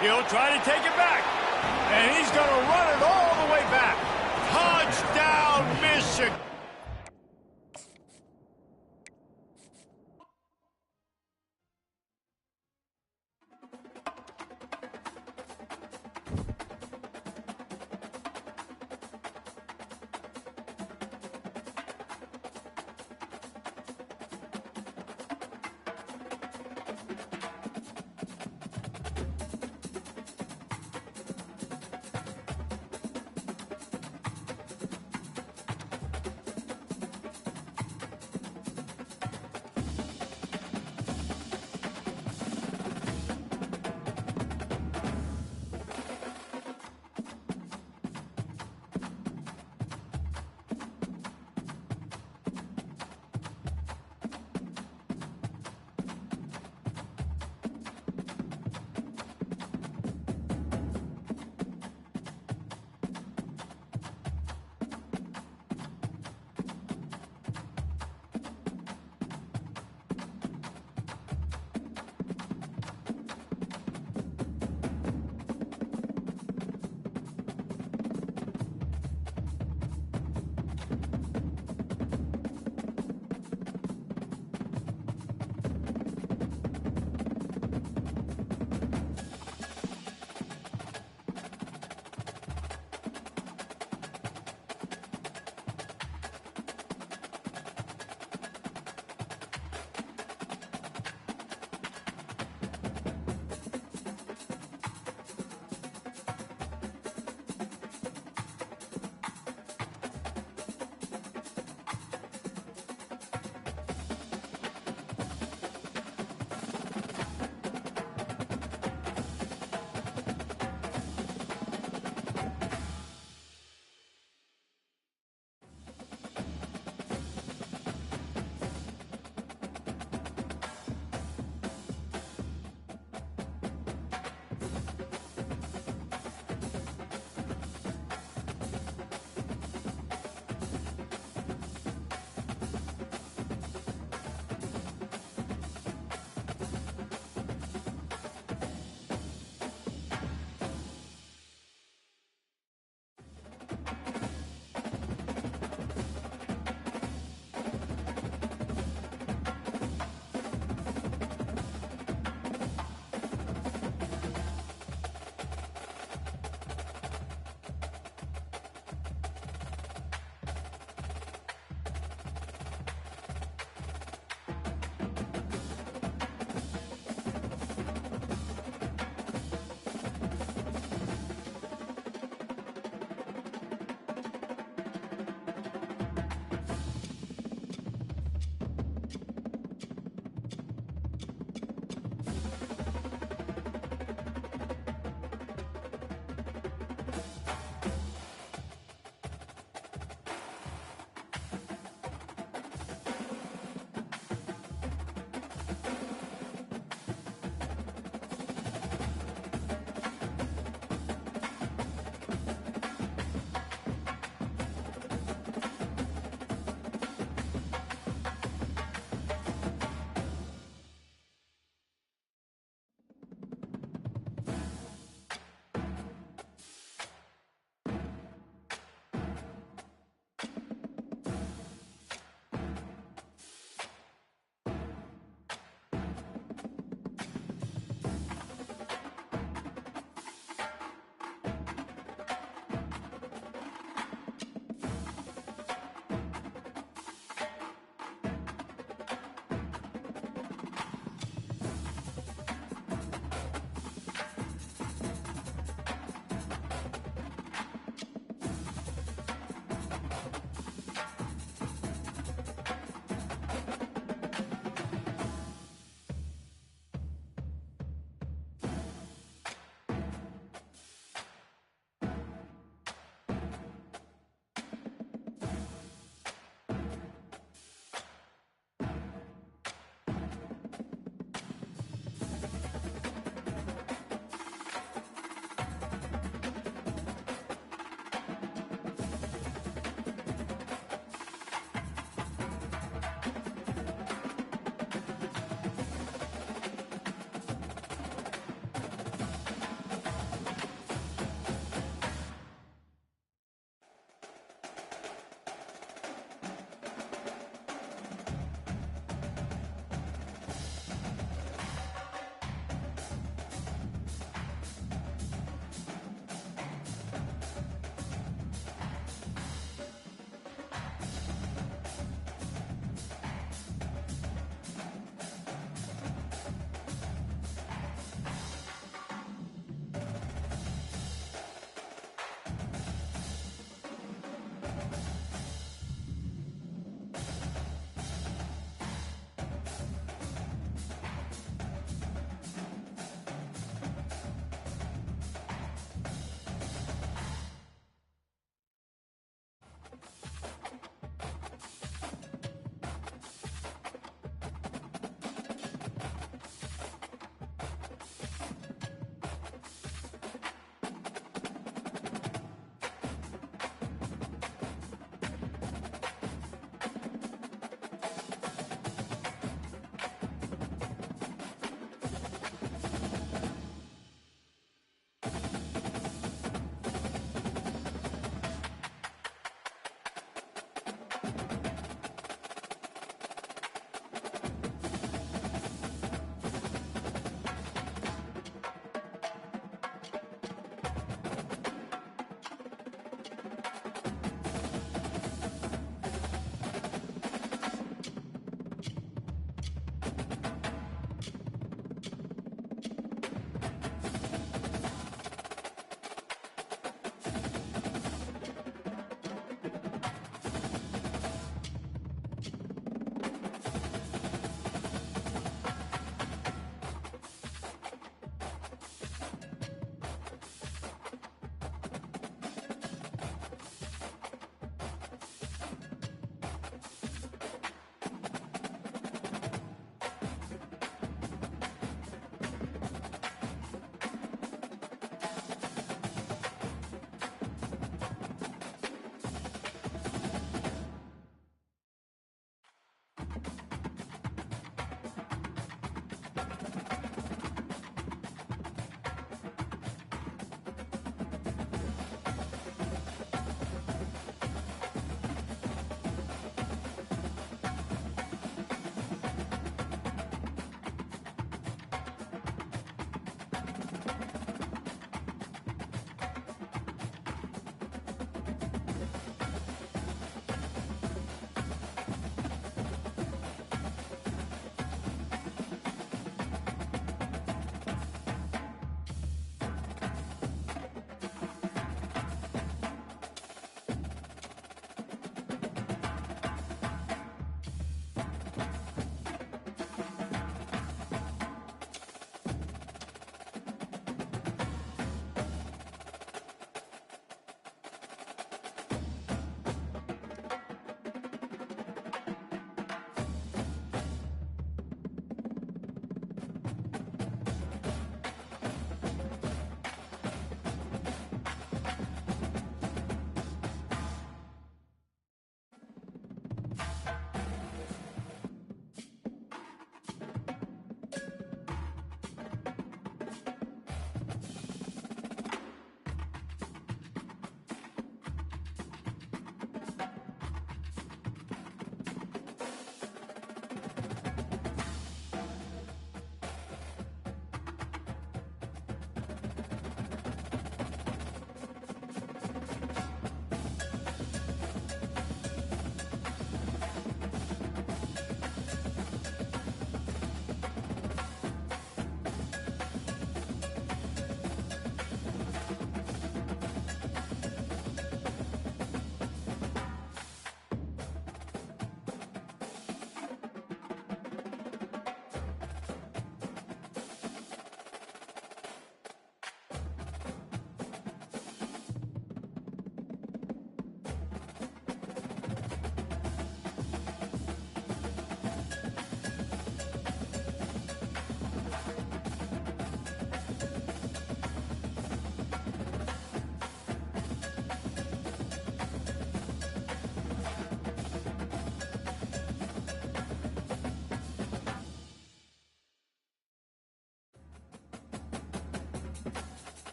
He'll try to take it back. And he's going to run it all the way back. Touchdown, Michigan.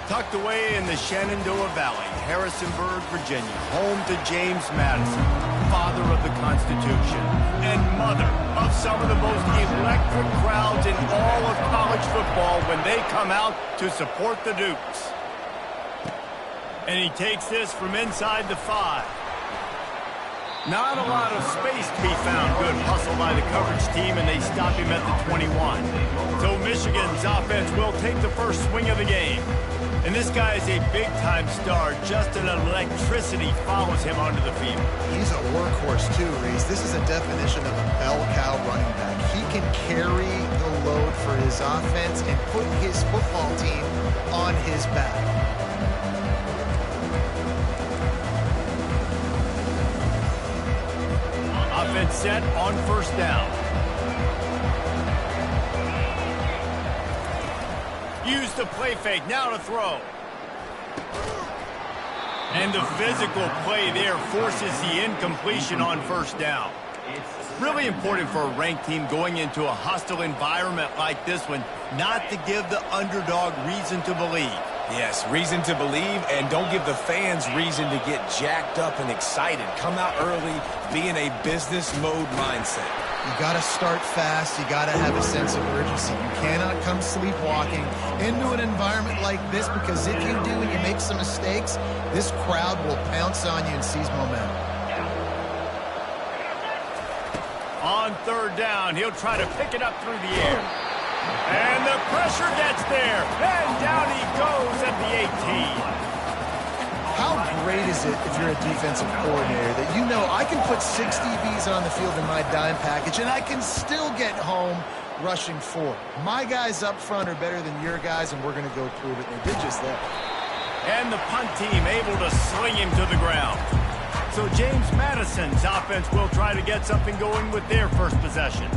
Tucked away in the Shenandoah Valley, Harrisonburg, Virginia, home to James Madison, father of the Constitution, and mother of some of the most electric crowds in all of college football when they come out to support the Dukes. And he takes this from inside the 5. Not a lot of space to be found. Good hustle by the coverage team, and they stop him at the 21. So Michigan's offense will take the first swing of the game. And this guy is a big-time star. Just an electricity follows him onto the field. He's a workhorse too, Reese. This is a definition of a bell cow running back. He can carry the load for his offense and put his football team on his back. Offense set on first down. Use the play fake, now to throw. And the physical play there forces the incompletion on first down. Really important for a ranked team going into a hostile environment like this one, not to give the underdog reason to believe. Yes, reason to believe, and don't give the fans reason to get jacked up and excited. Come out early, be in a business mode mindset. You got to start fast. You got to have a sense of urgency. You cannot come sleepwalking into an environment like this, because if you do and you make some mistakes, this crowd will pounce on you and seize momentum. On third down, he'll try to pick it up through the air. And the pressure gets there. And down he goes at the 18. How great is it if you're a defensive coordinator that you know I can put 6 DBs on the field in my dime package and I can still get home rushing 4. My guys up front are better than your guys, and we're going to go prove it. And they did just that. And the punt team able to sling him to the ground. So James Madison's offense will try to get something going with their first possession.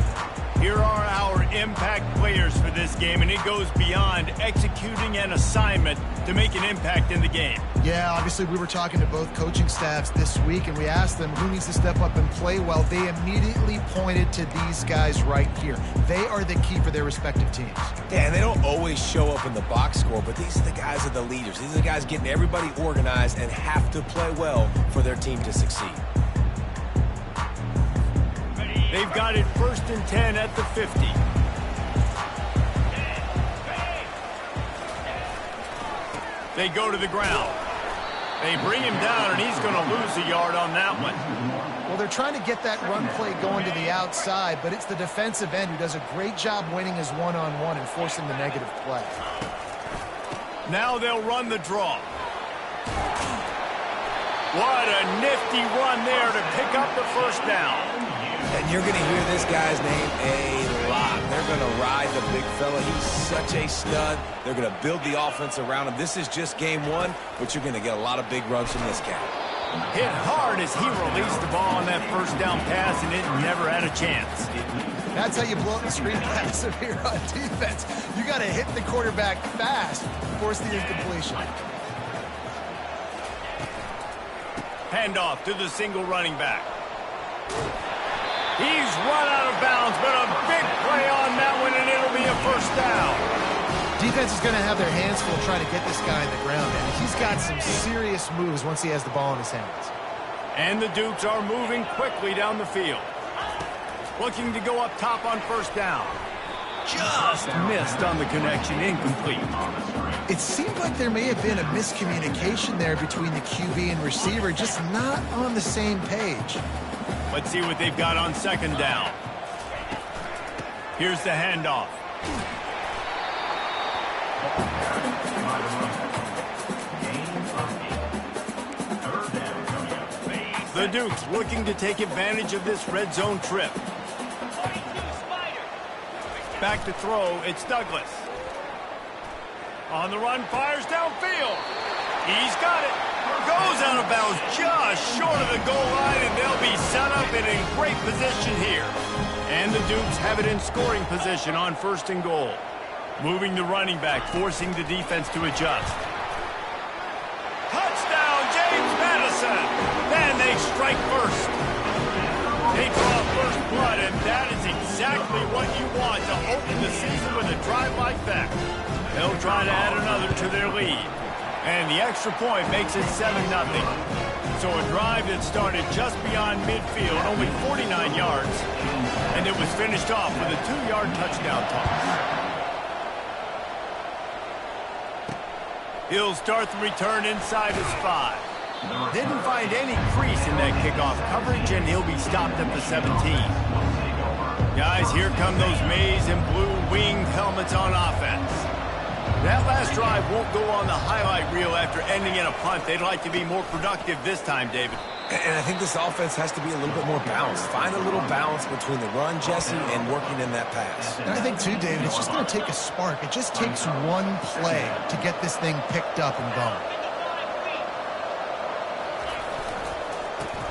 Here are our impact players for this game, and it goes beyond executing an assignment to make an impact in the game. Yeah, obviously we were talking to both coaching staffs this week, and we asked them who needs to step up and play well. They immediately pointed to these guys right here. They are the key for their respective teams. Yeah, and they don't always show up in the box score, but these are the guys that are the leaders. These are the guys getting everybody organized and have to play well for their team to succeed. They've got it 1st and 10 at the 50. They go to the ground. They bring him down, and he's going to lose a yard on that one. Well, they're trying to get that run play going to the outside, but it's the defensive end who does a great job winning his one-on-one and forcing the negative play. Now they'll run the draw. What a nifty run there to pick up the first down. And you're going to hear this guy's name a lot. They're going to ride the big fella. He's such a stud. They're going to build the offense around him. This is just game 1, but you're going to get a lot of big runs from this guy. Hit hard as he released the ball on that first down pass, and it never had a chance. That's how you blow up the screen pass here on defense. You got to hit the quarterback fast, force the incompletion. Handoff to the single running back. He's run out of bounds, but a big play on that one, and it'll be a first down. Defense is going to have their hands full trying to get this guy in the ground, and he's got some serious moves once he has the ball in his hands. And the Dukes are moving quickly down the field. Looking to go up top on first down. Just missed on the connection, incomplete. It seemed like there may have been a miscommunication there between the QB and receiver, just not on the same page. Let's see what they've got on second down. Here's the handoff. The Dukes looking to take advantage of this red zone trip. Back to throw, it's Douglas. On the run, fires downfield. He's got it. Goes out of bounds just short of the goal line, and they'll be set up and in great position here. And the Dukes have it in scoring position on 1st and goal. Moving the running back, forcing the defense to adjust. Touchdown, James Madison! And they strike first. They draw first blood, and that is exactly what you want to open the season with a drive like that. They'll try to add another to their lead. And the extra point makes it 7-0. So a drive that started just beyond midfield, only 49 yards, and it was finished off with a 2-yard touchdown toss. He'll start the return inside his 5. Didn't find any crease in that kickoff coverage, and he'll be stopped at the 17. Guys, here come those maize and blue winged helmets on offense. That last drive won't go on the highlight reel after ending in a punt. They'd like to be more productive this time, David. And I think this offense has to be a little bit more balanced. Find a little balance between the run, Jesse, and working in that pass. And I think, too, David, it's just going to take a spark. It just takes one play to get this thing picked up and going.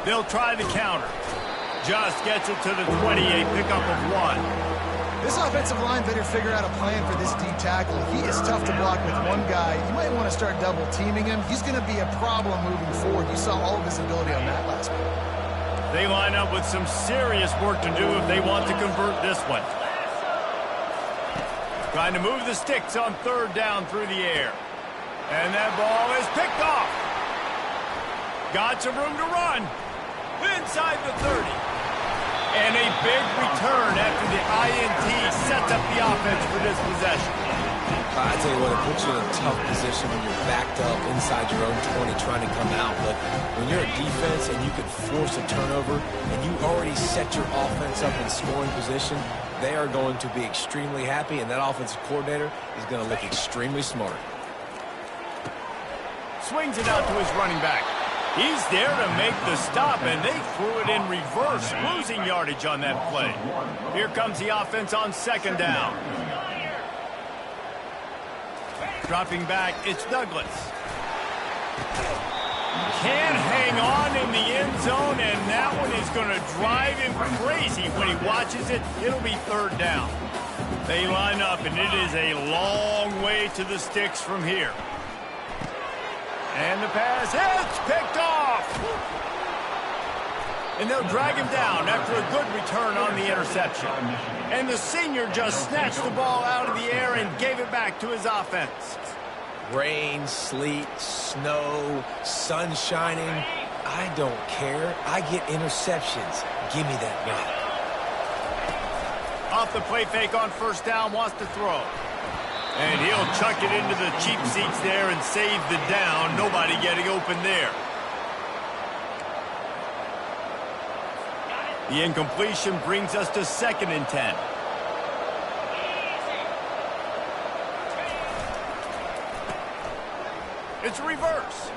They'll try the counter. Just gets it to the 28, pickup of 1. This offensive line better figure out a plan for this D tackle. He is tough to block with one guy. You might want to start double teaming him. He's going to be a problem moving forward. You saw all of his ability on that last one. They line up with some serious work to do if they want to convert this one. Trying to move the sticks on 3rd down through the air. And that ball is picked off. Got some room to run. Inside the 30. And a big return after the INT sets up the offense for this possession. I tell you what, it puts you in a tough position when you're backed up inside your own 20 trying to come out. But when you're a defense and you can force a turnover and you already set your offense up in scoring position, they are going to be extremely happy, and that offensive coordinator is going to look extremely smart. Swings it out to his running back. He's there to make the stop, and they threw it in reverse, losing yardage on that play. Here comes the offense on 2nd down. Dropping back, it's Douglas. Can't hang on in the end zone, and that one is going to drive him crazy when he watches it. It'll be 3rd down. They line up, and it is a long way to the sticks from here. And the pass, it's picked off! And they'll drag him down after a good return on the interception. And the senior just snatched the ball out of the air and gave it back to his offense. Rain, sleet, snow, sun shining, I don't care. I get interceptions. Give me that rock. Off the play fake on 1st down, wants to throw. And he'll chuck it into the cheap seats there and save the down. Nobody getting open there. The incompletion brings us to 2nd and 10. It's reverse.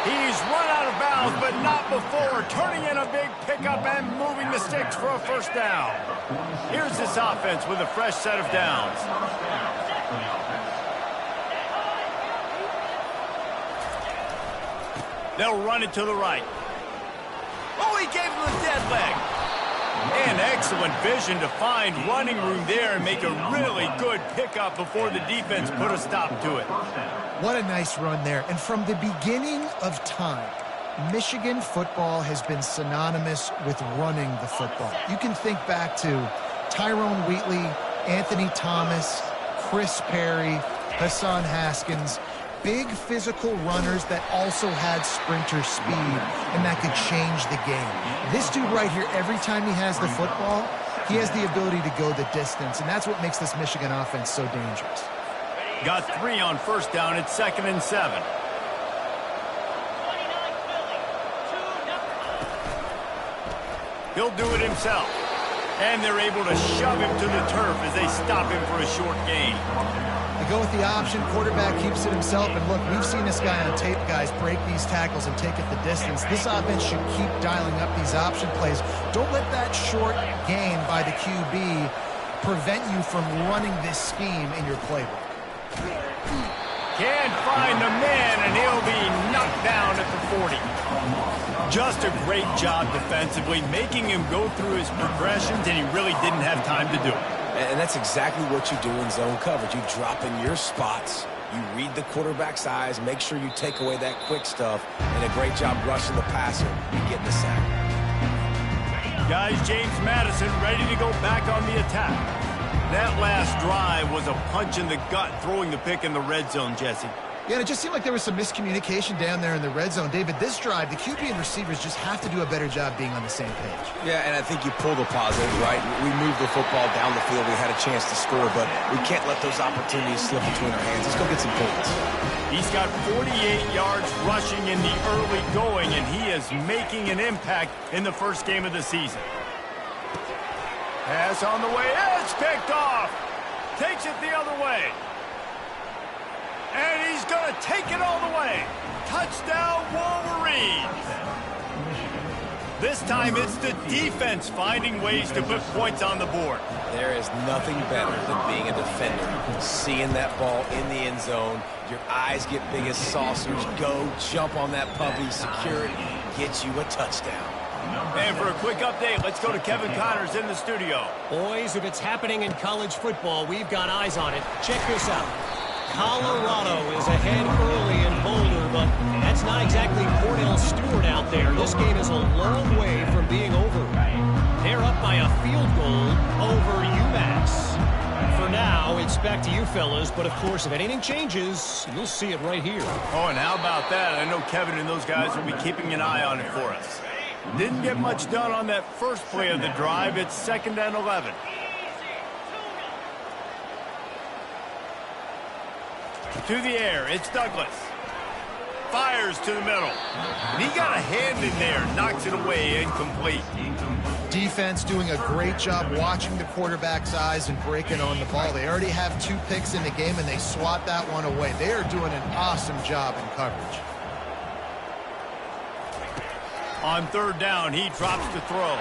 He's run out of bounds, but not before. Turning in a big pickup and moving the sticks for a 1st down. Here's this offense with a fresh set of downs. They'll run it to the right. Oh, he gave him the dead leg. And excellent vision to find running room there and make a really good pickup before the defense put a stop to it. What a nice run there. And from the beginning of time, Michigan football has been synonymous with running the football. You can think back to Tyrone Wheatley, Anthony Thomas, Chris Perry, Hassan Haskins. Big physical runners that also had sprinter speed and that could change the game. This dude right here, every time he has the football, he has the ability to go the distance, and that's what makes this Michigan offense so dangerous. Got 3 on 1st down. It's 2nd and 7. He'll do it himself. And they're able to shove him to the turf as they stop him for a short gain. They go with the option. Quarterback keeps it himself. And look, we've seen this guy on tape, guys, break these tackles and take it the distance. This offense should keep dialing up these option plays. Don't let that short gain by the QB prevent you from running this scheme in your playbook. Can't find the man, and he'll be knocked down at the 40. Just a great job defensively, making him go through his progressions, and he really didn't have time to do it. And that's exactly what you do in zone coverage. You drop in your spots, you read the quarterback's eyes, make sure you take away that quick stuff, and a great job rushing the passer and getting the sack. Guys, James Madison ready to go back on the attack. That last drive was a punch in the gut, throwing the pick in the red zone, Jesse. Yeah, and it just seemed like there was some miscommunication down there in the red zone. David, this drive, the QB and receivers just have to do a better job being on the same page. Yeah, and I think you pull the positives, right? We moved the football down the field. We had a chance to score, but we can't let those opportunities slip between our hands. Let's go get some points. He's got 48 yards rushing in the early going, and he is making an impact in the first game of the season. Pass on the way. It's picked off. Takes it the other way. And he's going to take it all the way. Touchdown, Wolverines. This time it's the defense finding ways to put points on the board. There is nothing better than being a defender. Seeing that ball in the end zone, your eyes get big as saucers. Go, jump on that puppy, secure it, get you a touchdown. And for a quick update, let's go to Kevin Connors in the studio. Boys, if it's happening in college football, we've got eyes on it. Check this out. Colorado is ahead early in Boulder, but that's not exactly Cordell Stewart out there. This game is a long way from being over. They're up by a field goal over UMass. For now, it's back to you fellas, but of course, if anything changes, you'll see it right here. Oh, and how about that? I know Kevin and those guys will be keeping an eye on it for us. Didn't get much done on that first play of the drive. It's 2nd and 11. To the air, it's Douglas. Fires to the middle. And he got a hand in there, knocks it away, incomplete. Defense doing a great job watching the quarterback's eyes and breaking on the ball. They already have 2 picks in the game, and they swat that one away. They are doing an awesome job in coverage. On 3rd down, he drops to throw.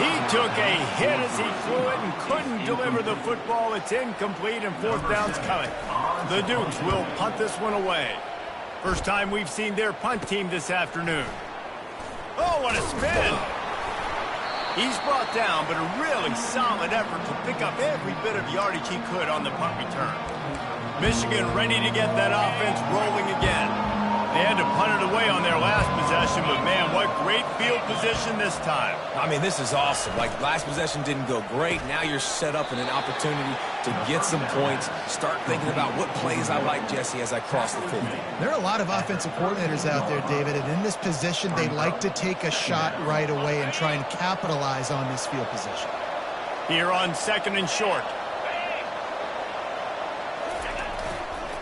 He took a hit as he threw it and couldn't deliver the football. It's incomplete, and 4th down's coming. The Dukes will punt this one away. First time we've seen their punt team this afternoon. Oh, what a spin! He's brought down, but a really solid effort to pick up every bit of yardage he could on the punt return. Michigan ready to get that offense rolling again. They had to punt it away on their last possession, but man, what great field position this time. I mean, this is awesome. Like, last possession didn't go great. Now you're set up in an opportunity to get some points. Start thinking about what plays I like, Jesse, as I cross the 50. There are a lot of offensive coordinators out there, David, and in this position, they like to take a shot right away and try and capitalize on this field position. Here on 2nd and short.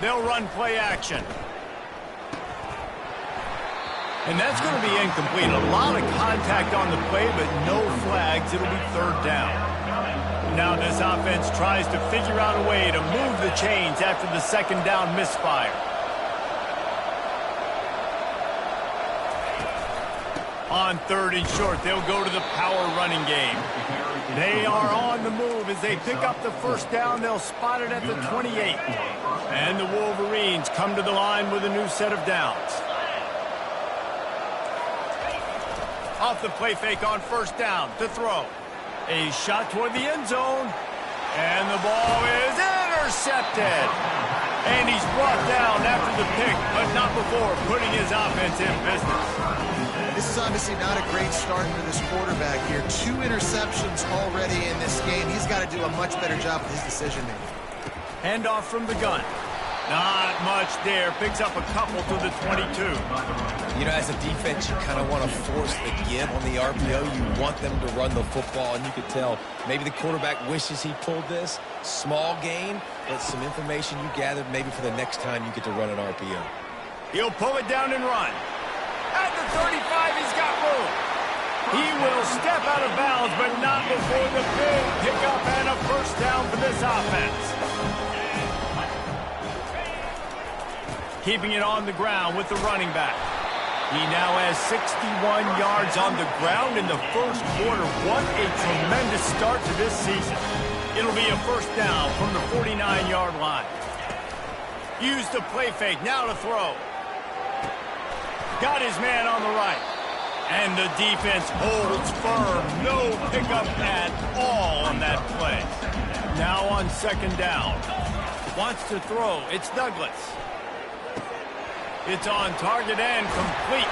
They'll run play action. And that's going to be incomplete. A lot of contact on the play, but no flags. It'll be 3rd down. Now this offense tries to figure out a way to move the chains after the 2nd down misfire. On 3rd and short, they'll go to the power running game. They are on the move as they pick up the 1st down. They'll spot it at the 28. And the Wolverines come to the line with a new set of downs. Off the play fake on 1st down to throw. A shot toward the end zone. And the ball is intercepted. And he's brought down after the pick, but not before putting his offense in business. This is obviously not a great start for this quarterback here. 2 interceptions already in this game. He's got to do a much better job with his decision-making. Handoff from the gun. Not much there. Picks up a couple to the 22. You know, as a defense, you kind of want to force the give on the RPO. You want them to run the football, and you could tell maybe the quarterback wishes he pulled this. Small gain, but some information you gathered maybe for the next time you get to run an RPO. He'll pull it down and run. At the 35, he's got room. He will step out of bounds, but not before the big pickup and a 1st down for this offense. Keeping it on the ground with the running back. He now has 61 yards on the ground in the 1st quarter. What a tremendous start to this season. It'll be a 1st down from the 49-yard line. Use the play fake, now to throw. Got his man on the right. And the defense holds firm. No pickup at all on that play. Now on 2nd down. Wants to throw. It's Douglas. It's on target and complete.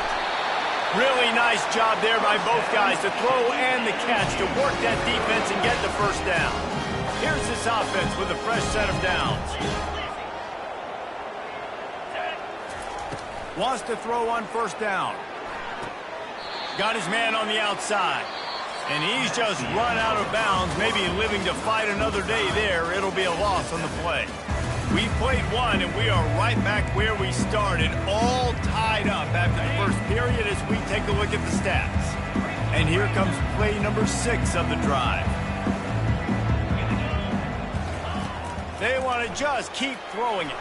Really nice job there by both guys to throw and the catch to work that defense and get the 1st down. Here's this offense with a fresh set of downs. Wants to throw on first down. Got his man on the outside. And he's just run out of bounds, maybe living to fight another day there. It'll be a loss on the play. We played one, and we are right back where we started, all tied up after the first period as we take a look at the stats. And here comes play number 6 of the drive. They want to just keep throwing it.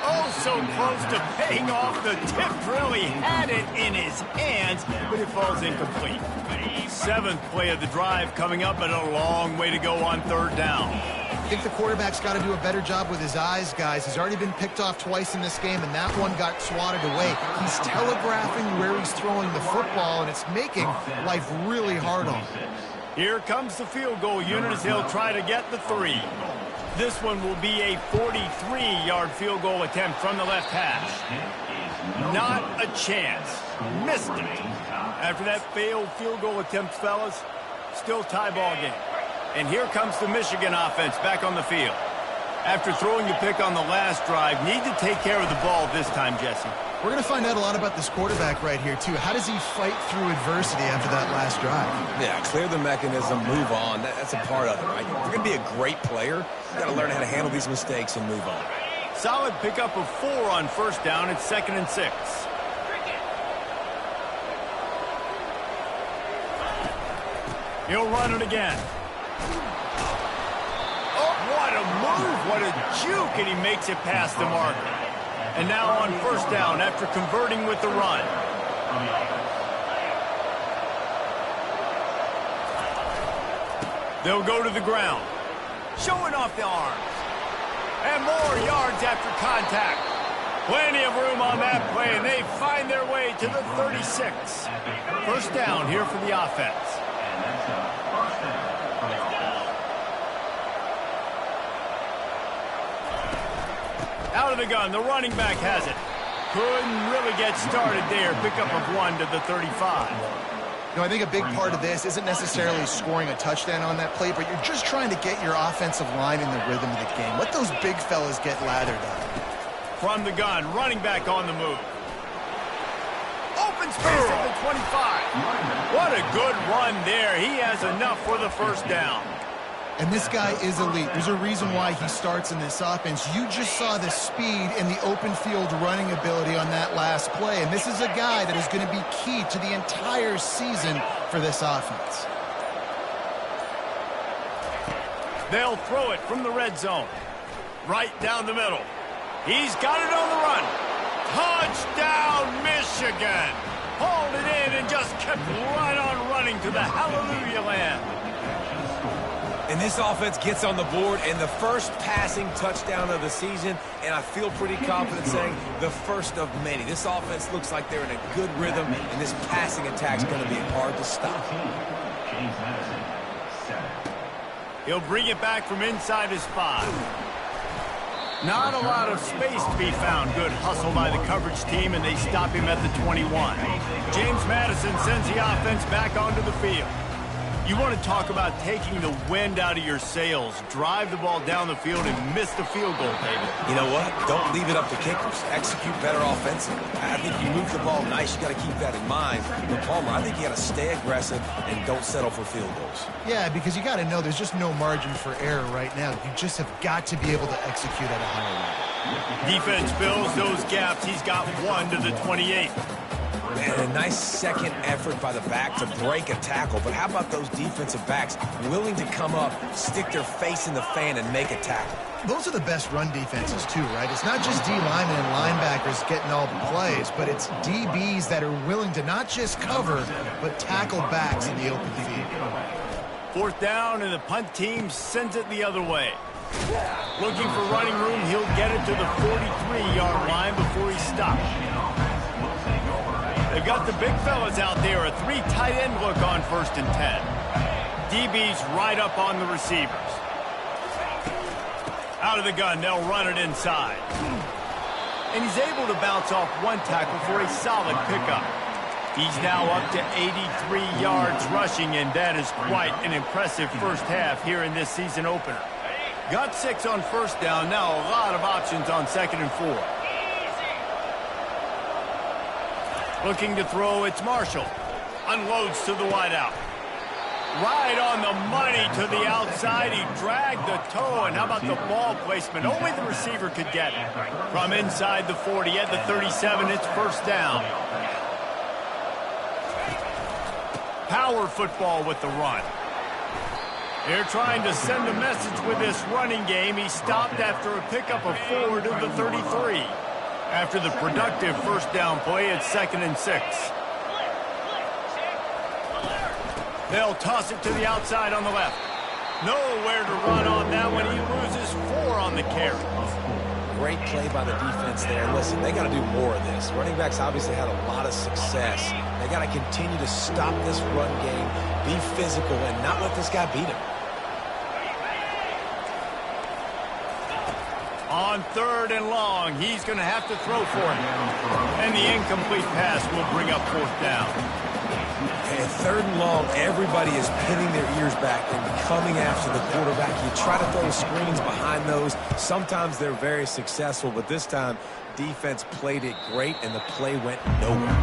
Oh, so close to paying off. The tip drill. He had it in his hands, but it falls incomplete. 7th play of the drive coming up, but a long way to go on third down. I think the quarterback's got to do a better job with his eyes, guys. He's already been picked off twice in this game, and that one got swatted away. He's telegraphing where he's throwing the football, and it's making life really hard on him. Here comes the field goal unit as he'll try to get the 3. This one will be a 43-yard field goal attempt from the left hash. Not a chance. Missed it. After that failed field goal attempt, fellas, still tie ball game. And here comes the Michigan offense back on the field. After throwing the pick on the last drive, need to take care of the ball this time, Jesse. We're going to find out a lot about this quarterback right here, too. How does he fight through adversity after that last drive? Yeah, clear the mechanism, move on. That's a part of it, right? If you're going to be a great player, you got to learn how to handle these mistakes and move on. Solid pickup of 4 on first down. It's 2nd and 6. He'll run it again. Oh, what a move, what a juke, and he makes it past the marker. And now on first down after converting with the run. They'll go to the ground. Showing off the arms. And more yards after contact. Plenty of room on that play, and they find their way to the 36. First down here for the offense. Out of the gun, the running back has it. Couldn't really get started there. Pickup of 1 to the 35. You know, I think a big part of this isn't necessarily scoring a touchdown on that play, but you're just trying to get your offensive line in the rhythm of the game. Let those big fellas get lathered up. From the gun, running back on the move. Open space at the 25. What a good run there. He has enough for the first down. And this guy is elite. There's a reason why he starts in this offense. You just saw the speed and the open field running ability on that last play. And this is a guy that is going to be key to the entire season for this offense. They'll throw it from the red zone. Right down the middle. He's got it on the run. Touchdown, Michigan. Hauled it in and just kept right on running to the hallelujah land. And this offense gets on the board and the first passing touchdown of the season, and I feel pretty confident saying the first of many. This offense looks like they're in a good rhythm, and this passing attack is going to be hard to stop. He'll bring it back from inside his 5. Not a lot of space to be found. Good hustle by the coverage team, and they stop him at the 21. James Madison sends the offense back onto the field. You want to talk about taking the wind out of your sails. Drive the ball down the field and miss the field goal, David. You know what? Don't leave it up to kickers. Execute better offensively. I think you move the ball nice. You got to keep that in mind. But Palmer, I think you got to stay aggressive and don't settle for field goals. Yeah, because you got to know there's just no margin for error right now. You just have got to be able to execute at a higher level. Defense fills those gaps. He's got 1 to the 28. And a nice second effort by the back to break a tackle. But how about those defensive backs willing to come up, stick their face in the fan, and make a tackle? Those are the best run defenses, too, right? It's not just D linemen and linebackers getting all the plays, but it's DBs that are willing to not just cover, but tackle backs in the open field. 4th down, and the punt team sends it the other way. Looking for running room, he'll get it to the 43-yard line before he stops. They've got the big fellas out there, a 3 tight end look on 1st and 10. DB's right up on the receivers. Out of the gun, they'll run it inside. And he's able to bounce off 1 tackle for a solid pickup. He's now up to 83 yards rushing, and that is quite an impressive first half here in this season opener. Got 6 on first down. Now a lot of options on 2nd and 4. Looking to throw, it's Marshall. Unloads to the wideout. Right on the money to the outside. He dragged the toe, and how about the ball placement? Only the receiver could get it. From inside the 40 at the 37, it's first down. Power football with the run. They're trying to send a message with this running game. He stopped after a pickup of 4 to the 33. After the productive first down play, it's 2nd and 6. They'll toss it to the outside on the left. Nowhere to run on that one. He loses 4 on the carry. Great play by the defense there. Listen, they got to do more of this. Running backs obviously had a lot of success. They got to continue to stop this run game, be physical, and not let this guy beat him. On 3rd and long, he's going to have to throw for it. And the incomplete pass will bring up 4th down. And 3rd and long, everybody is pinning their ears back and coming after the quarterback. You try to throw screens behind those. Sometimes they're very successful, but this time, defense played it great, and the play went nowhere.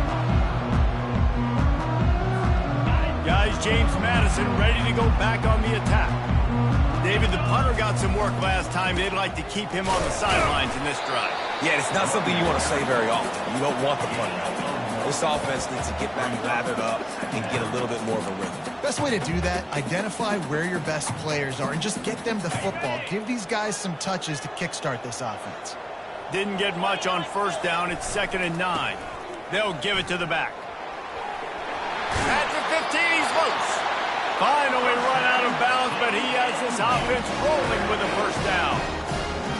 Guys, James Madison ready to go back on the attack. David, the punter got some work last time. They'd like to keep him on the sidelines in this drive. Yeah, it's not something you want to say very often. You don't want the punter out there. This offense needs to get back lathered up and get a little bit more of a rhythm. Best way to do that, identify where your best players are and just get them the football. Give these guys some touches to kickstart this offense. Didn't get much on first down. It's 2nd and 9. They'll give it to the back. At the 15, he's loose. Finally run out of bounds, but he has this offense rolling with a first down.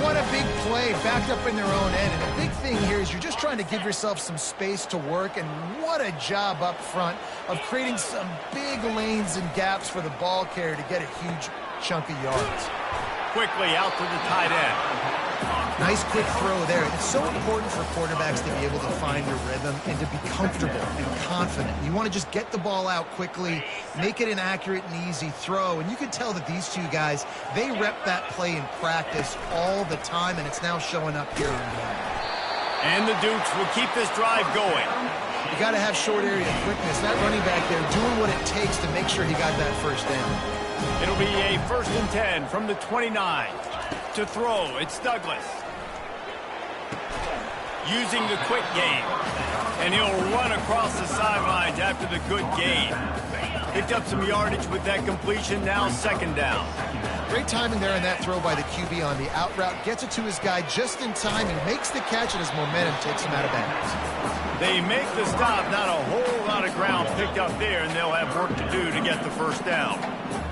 What a big play, backed up in their own end. And the big thing here is you're just trying to give yourself some space to work, and what a job up front of creating some big lanes and gaps for the ball carrier to get a huge chunk of yards. Quickly out to the tight end. Nice quick throw there. It's so important for quarterbacks to be able to find their rhythm and to be comfortable and confident. You want to just get the ball out quickly, make it an accurate and easy throw. And you can tell that these two guys, they rep that play in practice all the time, and it's now showing up here in the game. And the Dukes will keep this drive going. You got to have short area quickness. That running back there doing what it takes to make sure he got that first down. It'll be a 1st and 10 from the 29. To throw, it's Douglas. Using the quick game. And he'll run across the sidelines after the good gain. Picked up some yardage with that completion, now 2nd down. Great timing there on that throw by the QB on the out route. Gets it to his guy just in time. He makes the catch, and his momentum takes him out of bounds. They make the stop, not a whole lot of ground picked up there, and they'll have work to do to get the first down.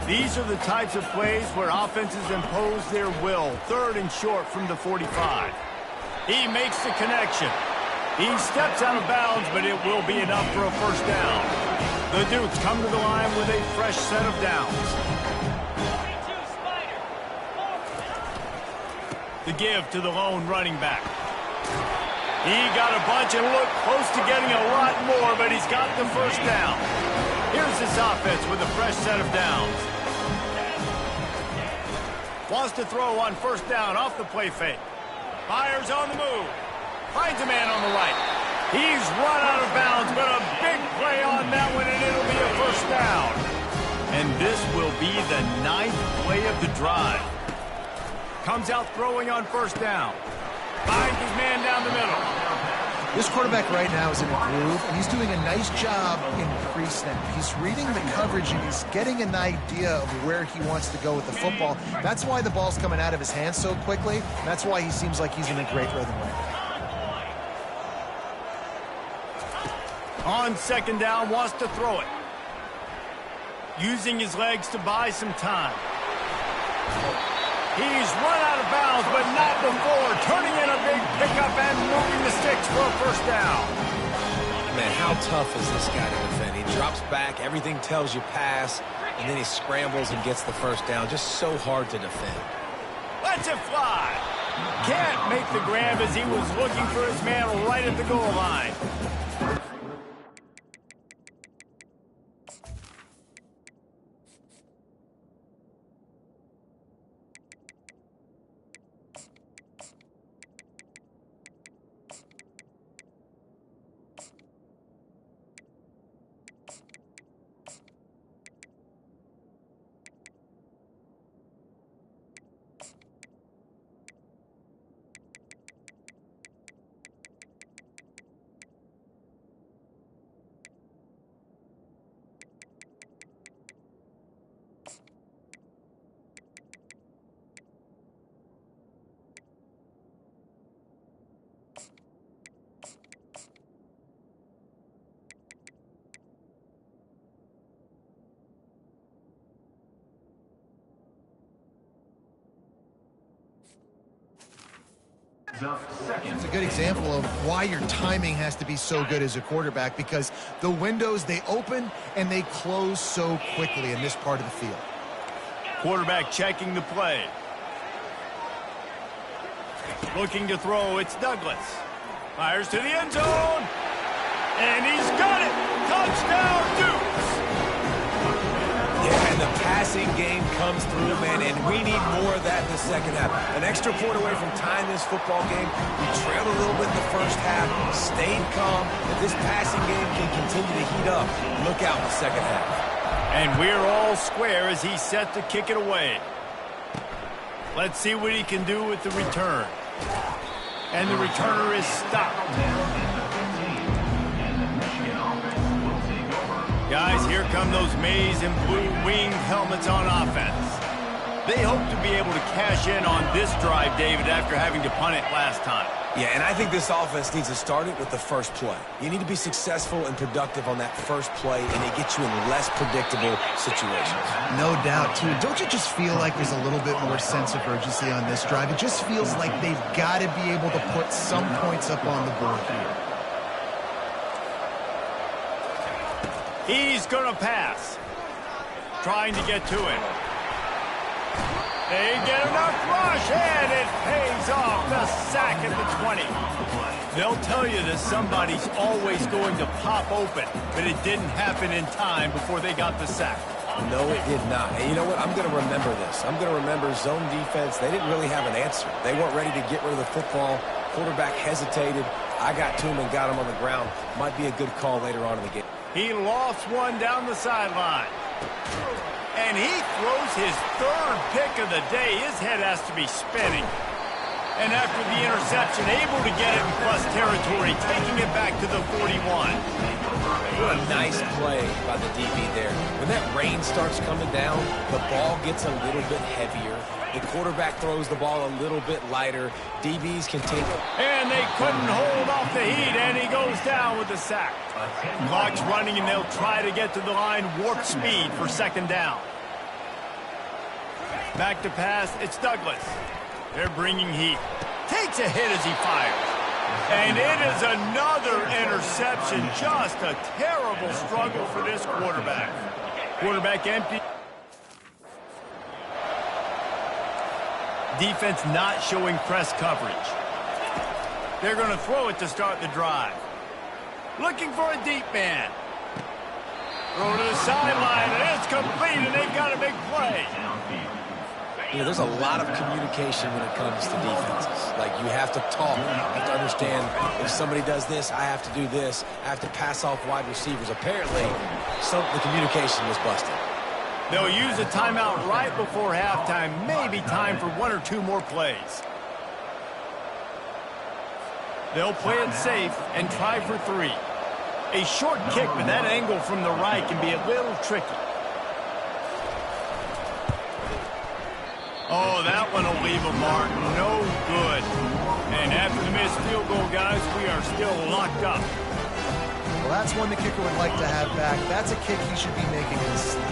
These are the types of plays where offenses impose their will. 3rd and short from the 45. He makes the connection. He steps out of bounds, but it will be enough for a first down. The Dukes come to the line with a fresh set of downs. The give to the lone running back. He got a bunch and looked close to getting a lot more, but he's got the first down. Here's this offense with a fresh set of downs. Wants to throw on first down off the play fake. Fires on the move. Finds a man on the right. He's run out of bounds, but a big play on that one, and it'll be a first down. And this will be the 9th play of the drive. Comes out throwing on first down. Finds his man down the middle. This quarterback right now is in a groove, and he's doing a nice job in pre-snap. He's reading the coverage, and he's getting an idea of where he wants to go with the football. That's why the ball's coming out of his hands so quickly. That's why he seems like he's in a great rhythm right now. On 2nd down, wants to throw it. Using his legs to buy some time. He's run out of bounds, but not before. Turning in a big pickup and moving the sticks for a first down. Man, how tough is this guy to defend? He drops back, everything tells you pass, and then he scrambles and gets the first down. Just so hard to defend. Lets it fly. Can't make the grab as he was looking for his man right at the goal line. It's a good example of why your timing has to be so good as a quarterback, because the windows, they open and they close so quickly in this part of the field. Quarterback checking the play. Looking to throw, it's Douglas. Fires to the end zone. And he's got it. Touchdown, Dukes. Yeah, and the passing game comes through, man, and we need more of that in the second half. An extra point away from tying this football game. We trailed a little bit in the first half, stayed calm. If this passing game can continue to heat up, look out in the second half. And we're all square as he's set to kick it away. Let's see what he can do with the return. And the returner is stopped. Guys, here come those maize and blue winged helmets on offense. They hope to be able to cash in on this drive, David, after having to punt it last time. Yeah, and I think this offense needs to start it with the first play. You need to be successful and productive on that first play, and it gets you in less predictable situations. No doubt, too. Don't you just feel like there's a little bit more sense of urgency on this drive? It just feels like they've got to be able to put some points up on the board here. He's going to pass. Trying to get to it. They get enough rush, and it pays off. The sack at the 20. They'll tell you that somebody's always going to pop open, but it didn't happen in time before they got the sack. No, it did not. And you know what? I'm going to remember this. I'm going to remember zone defense. They didn't really have an answer. They weren't ready to get rid of the football. Quarterback hesitated. I got to him and got him on the ground. Might be a good call later on in the game. He lost one down the sideline. And he throws his third pick of the day. His head has to be spinning. And after the interception, able to get it in plus territory, taking it back to the 41. What a nice play by the DB there. When that rain starts coming down, the ball gets a little bit heavier. The quarterback throws the ball a little bit lighter. DBs can take it. And they couldn't hold off the heat, and he goes down with the sack. Clock's running, and they'll try to get to the line warp speed for second down. Back to pass, it's Douglas. They're bringing heat. Takes a hit as he fires. And it is another interception. Just a terrible struggle for this quarterback. Quarterback empty. Defense not showing press coverage. They're going to throw it to start the drive. Looking for a deep man. Throw to the sideline, and it's complete, and they've got a big play. You know, there's a lot of communication when it comes to defenses. Like, you have to talk. You have to understand if somebody does this, I have to do this. I have to pass off wide receivers. Apparently, the communication was busted. They'll use a timeout right before halftime. Maybe time for one or two more plays. They'll play it safe and try for three. A short kick, but that angle from the right can be a little tricky. Oh, that one will leave a mark. No good. And after the missed field goal, guys, we are still locked up. Well, that's one the kicker would like to have back. That's a kick he should be making in his sleep.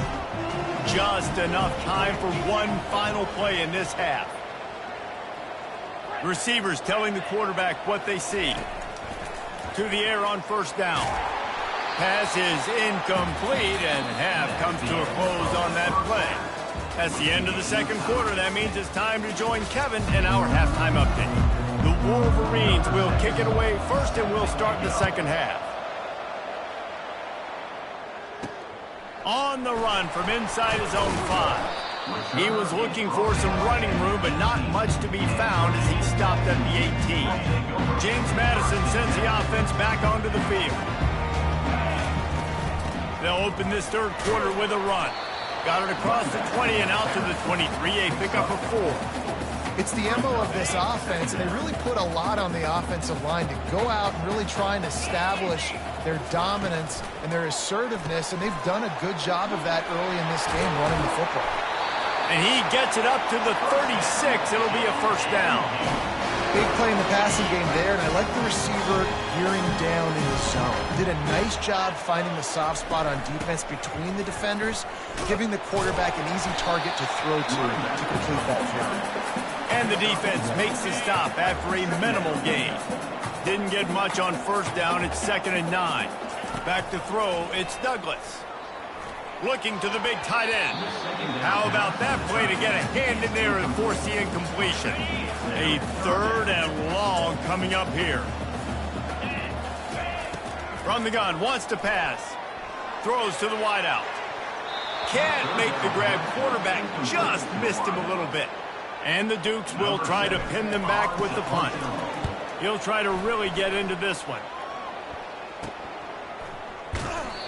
Just enough time for one final play in this half. Receivers telling the quarterback what they see. To the air on first down. Pass is incomplete, and half comes to a close on that play. That's the end of the second quarter. That means it's time to join Kevin in our halftime update. The Wolverines will kick it away first, and we'll start the second half. On the run from inside his own 5. He was looking for some running room, but not much to be found as he stopped at the 18. James Madison sends the offense back onto the field. They'll open this third quarter with a run. Got it across the 20 and out to the 23, a pickup of 4. It's the MO of this offense, and they really put a lot on the offensive line to go out and really try and establish their dominance and their assertiveness, and they've done a good job of that early in this game running the football. And he gets it up to the 36. It'll be a first down. Big play in the passing game there, and I like the receiver gearing down in the zone. Did a nice job finding the soft spot on defense between the defenders, giving the quarterback an easy target to throw to complete that throw. And the defense makes the stop after a minimal gain. Didn't get much on first down. It's 2nd and 9. Back to throw. It's Douglas. Looking to the big tight end. How about that play to get a hand in there and force the incompletion? A 3rd and long coming up here. From the gun, wants to pass. Throws to the wideout. Can't make the grab. Quarterback just missed him a little bit. And the Dukes will try to pin them back with the punt. He'll try to really get into this one.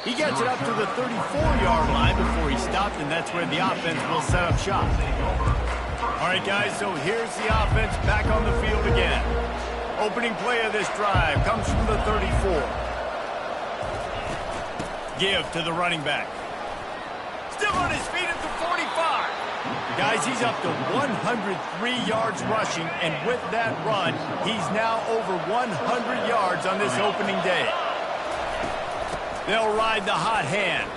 He gets it up to the 34-yard line before he stopped, and that's where the offense will set up shop. All right, guys, so here's the offense back on the field again. Opening play of this drive comes from the 34. Give to the running back. Still on his feet at the 45. Guys, he's up to 103 yards rushing, and with that run, he's now over 100 yards on this opening day. They'll ride the hot hand.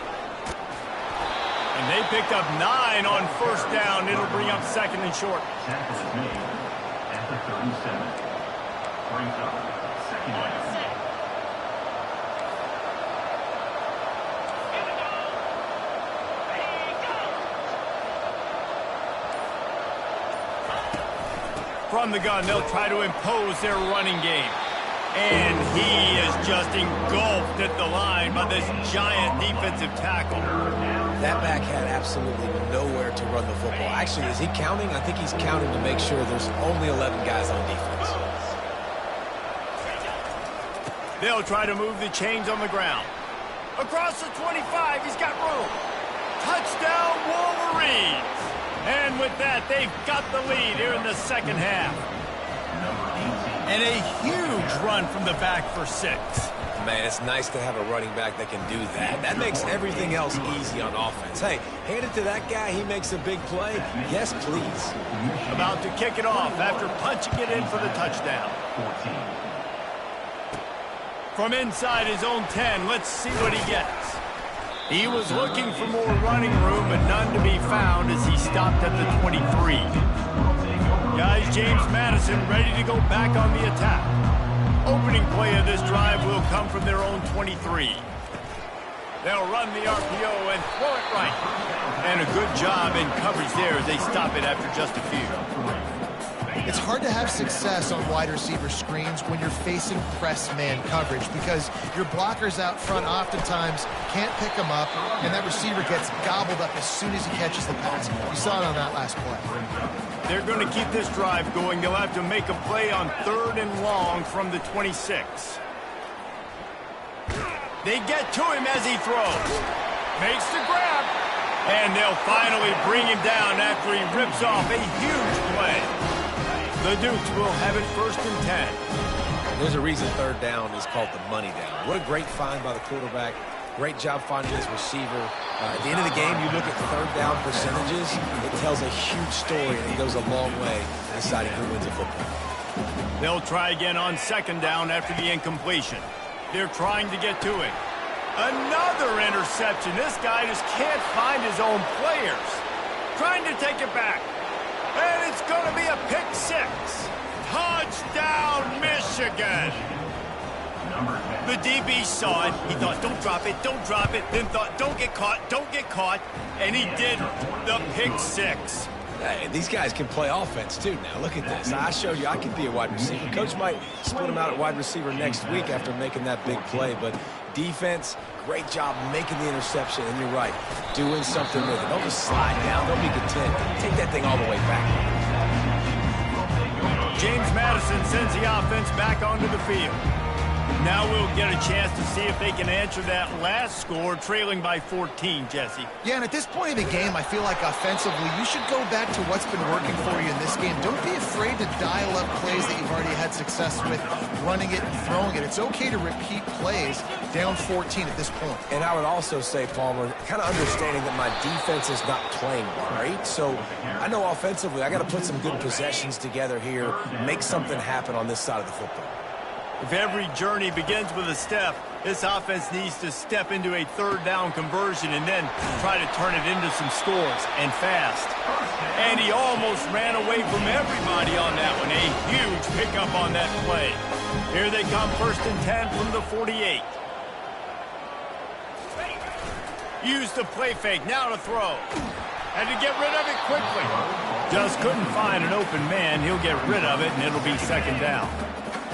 And they picked up 9 on first down. It'll bring up 2nd and short. Tackle is made at the 37. Brings up 2nd down. From the gun, they'll try to impose their running game. And he is just engulfed at the line by this giant defensive tackle. That back had absolutely nowhere to run the football. Actually, is he counting? I think he's counting to make sure there's only 11 guys on defense. They'll try to move the chains on the ground. Across the 25, he's got room. Touchdown, Wolverines! And with that, they've got the lead here in the second half. And a huge run from the back for 6. Man, it's nice to have a running back that can do that. That makes everything else easy on offense. Hey, hand it to that guy. He makes a big play. Yes, please. About to kick it off after punching it in for the touchdown. 14. From inside his own 10, let's see what he gets. He was looking for more running room, but none to be found as he stopped at the 23. Guys, James Madison ready to go back on the attack. Opening play of this drive will come from their own 23. They'll run the RPO and throw it right. And a good job in coverage there as they stop it after just a few. It's hard to have success on wide receiver screens when you're facing press man coverage because your blockers out front oftentimes can't pick them up, and that receiver gets gobbled up as soon as he catches the pass. You saw it on that last play. They're going to keep this drive going. They'll have to make a play on 3rd and long from the 26. They get to him as he throws. Makes the grab. And they'll finally bring him down after he rips off a huge play. The Dukes will have it 1st and 10. There's a reason 3rd down is called the money down. What a great find by the quarterback. Great job finding his receiver. At the end of the game, you look at 3rd down percentages. It tells a huge story, and it goes a long way in deciding who wins a football. They'll try again on 2nd down after the incompletion. They're trying to get to it. Another interception. This guy just can't find his own players. Trying to take it back. And it's going to be a pick 6. Touchdown, Michigan. The DB saw it. He thought, don't drop it, don't drop it. Then thought, don't get caught, don't get caught. And he did the pick 6. Hey, these guys can play offense, too, now. Look at this. I showed you I could be a wide receiver. Coach might split him out at wide receiver next week after making that big play. But defense, great job making the interception. And you're right, doing something with it. Don't just slide down. Don't be content. Take that thing all the way back. James Madison sends the offense back onto the field. Now we'll get a chance to see if they can answer that last score, trailing by 14, Jesse. Yeah, and at this point of the game, I feel like offensively, you should go back to what's been working for you in this game. Don't be afraid to dial up plays that you've already had success with, running it and throwing it. It's okay to repeat plays down 14 at this point. And I would also say, Palmer, kind of understanding that my defense is not playing great. So I know offensively, I got to put some good possessions together here, make something happen on this side of the football. If every journey begins with a step, this offense needs to step into a third down conversion and then try to turn it into some scores, and fast. And he almost ran away from everybody on that one. A huge pickup on that play. Here they come, 1st and 10 from the 48. Use the play fake, now to throw. And to get rid of it quickly. Just couldn't find an open man. He'll get rid of it, and it'll be 2nd down.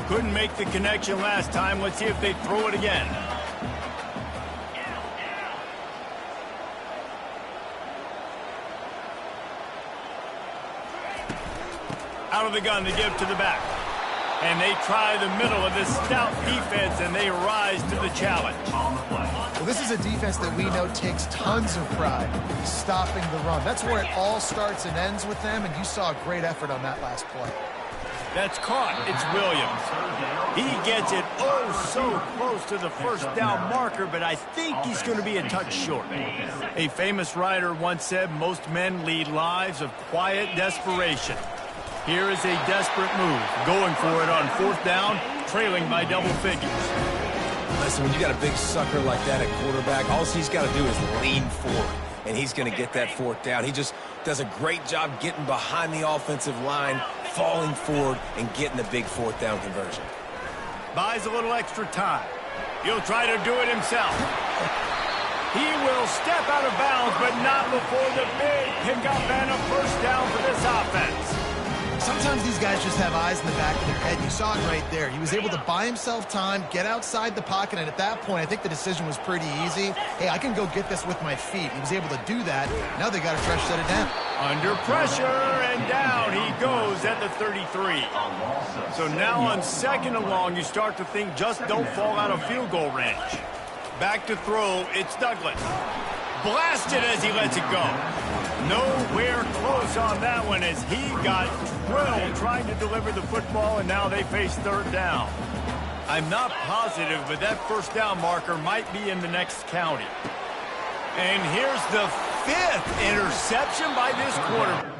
Couldn't make the connection last time. Let's see if they throw it again. Out of the gun to give to the back. And they try the middle of this stout defense, and they rise to the challenge. Well, this is a defense that we know takes tons of pride in stopping the run. That's where it all starts and ends with them, and you saw a great effort on that last play. That's caught. It's Williams. He gets it so close to the 1st down marker, but I think he's going to be a touch short. A famous writer once said, most men lead lives of quiet desperation. Here is a desperate move, going for it on 4th down, trailing by double figures. Listen, when you got a big sucker like that at quarterback, all he's got to do is lean forward, and he's going to get that 4th down. He just does a great job getting behind the offensive line, falling forward, and getting the big 4th down conversion. Buys a little extra time. He'll try to do it himself. He will step out of bounds, but not before the big pickup and a 1st down for this offense. Sometimes these guys just have eyes in the back of their head. You saw it right there. He was able to buy himself time, get outside the pocket, and at that point, I think the decision was pretty easy. Hey, I can go get this with my feet. He was able to do that. Now they got to try to shut it down. Under pressure, and down he goes at the 33. So now on 2nd and long, you start to think just don't fall out of field goal range. Back to throw, it's Douglas. Blasted as he lets it go. Nowhere close on that one as he got drilled trying to deliver the football, and now they face 3rd down. I'm not positive, but that 1st down marker might be in the next county. And here's the 5th interception by this quarterback.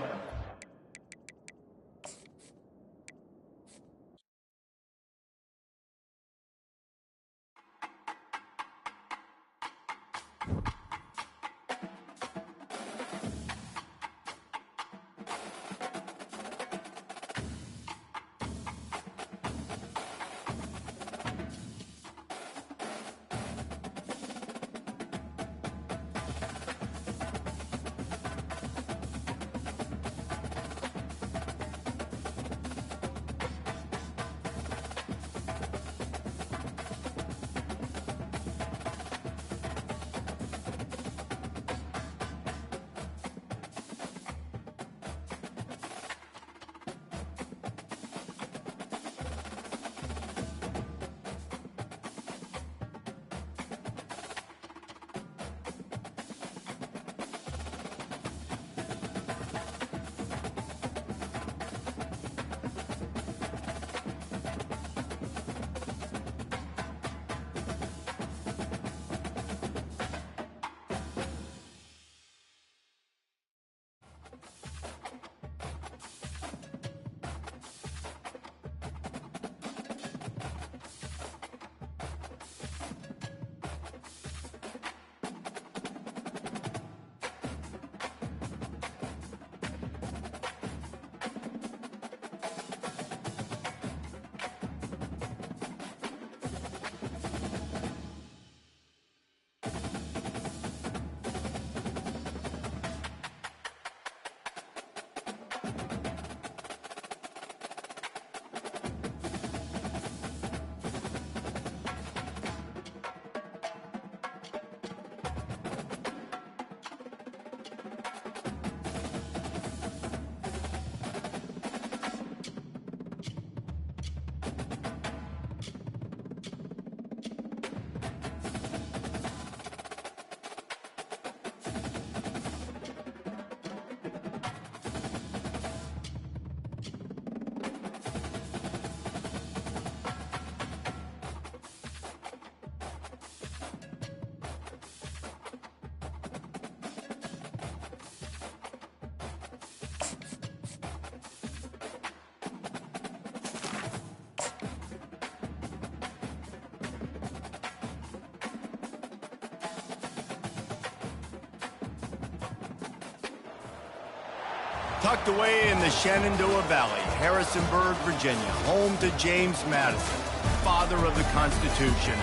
Tucked away in the Shenandoah Valley, Harrisonburg, Virginia, home to James Madison, father of the Constitution.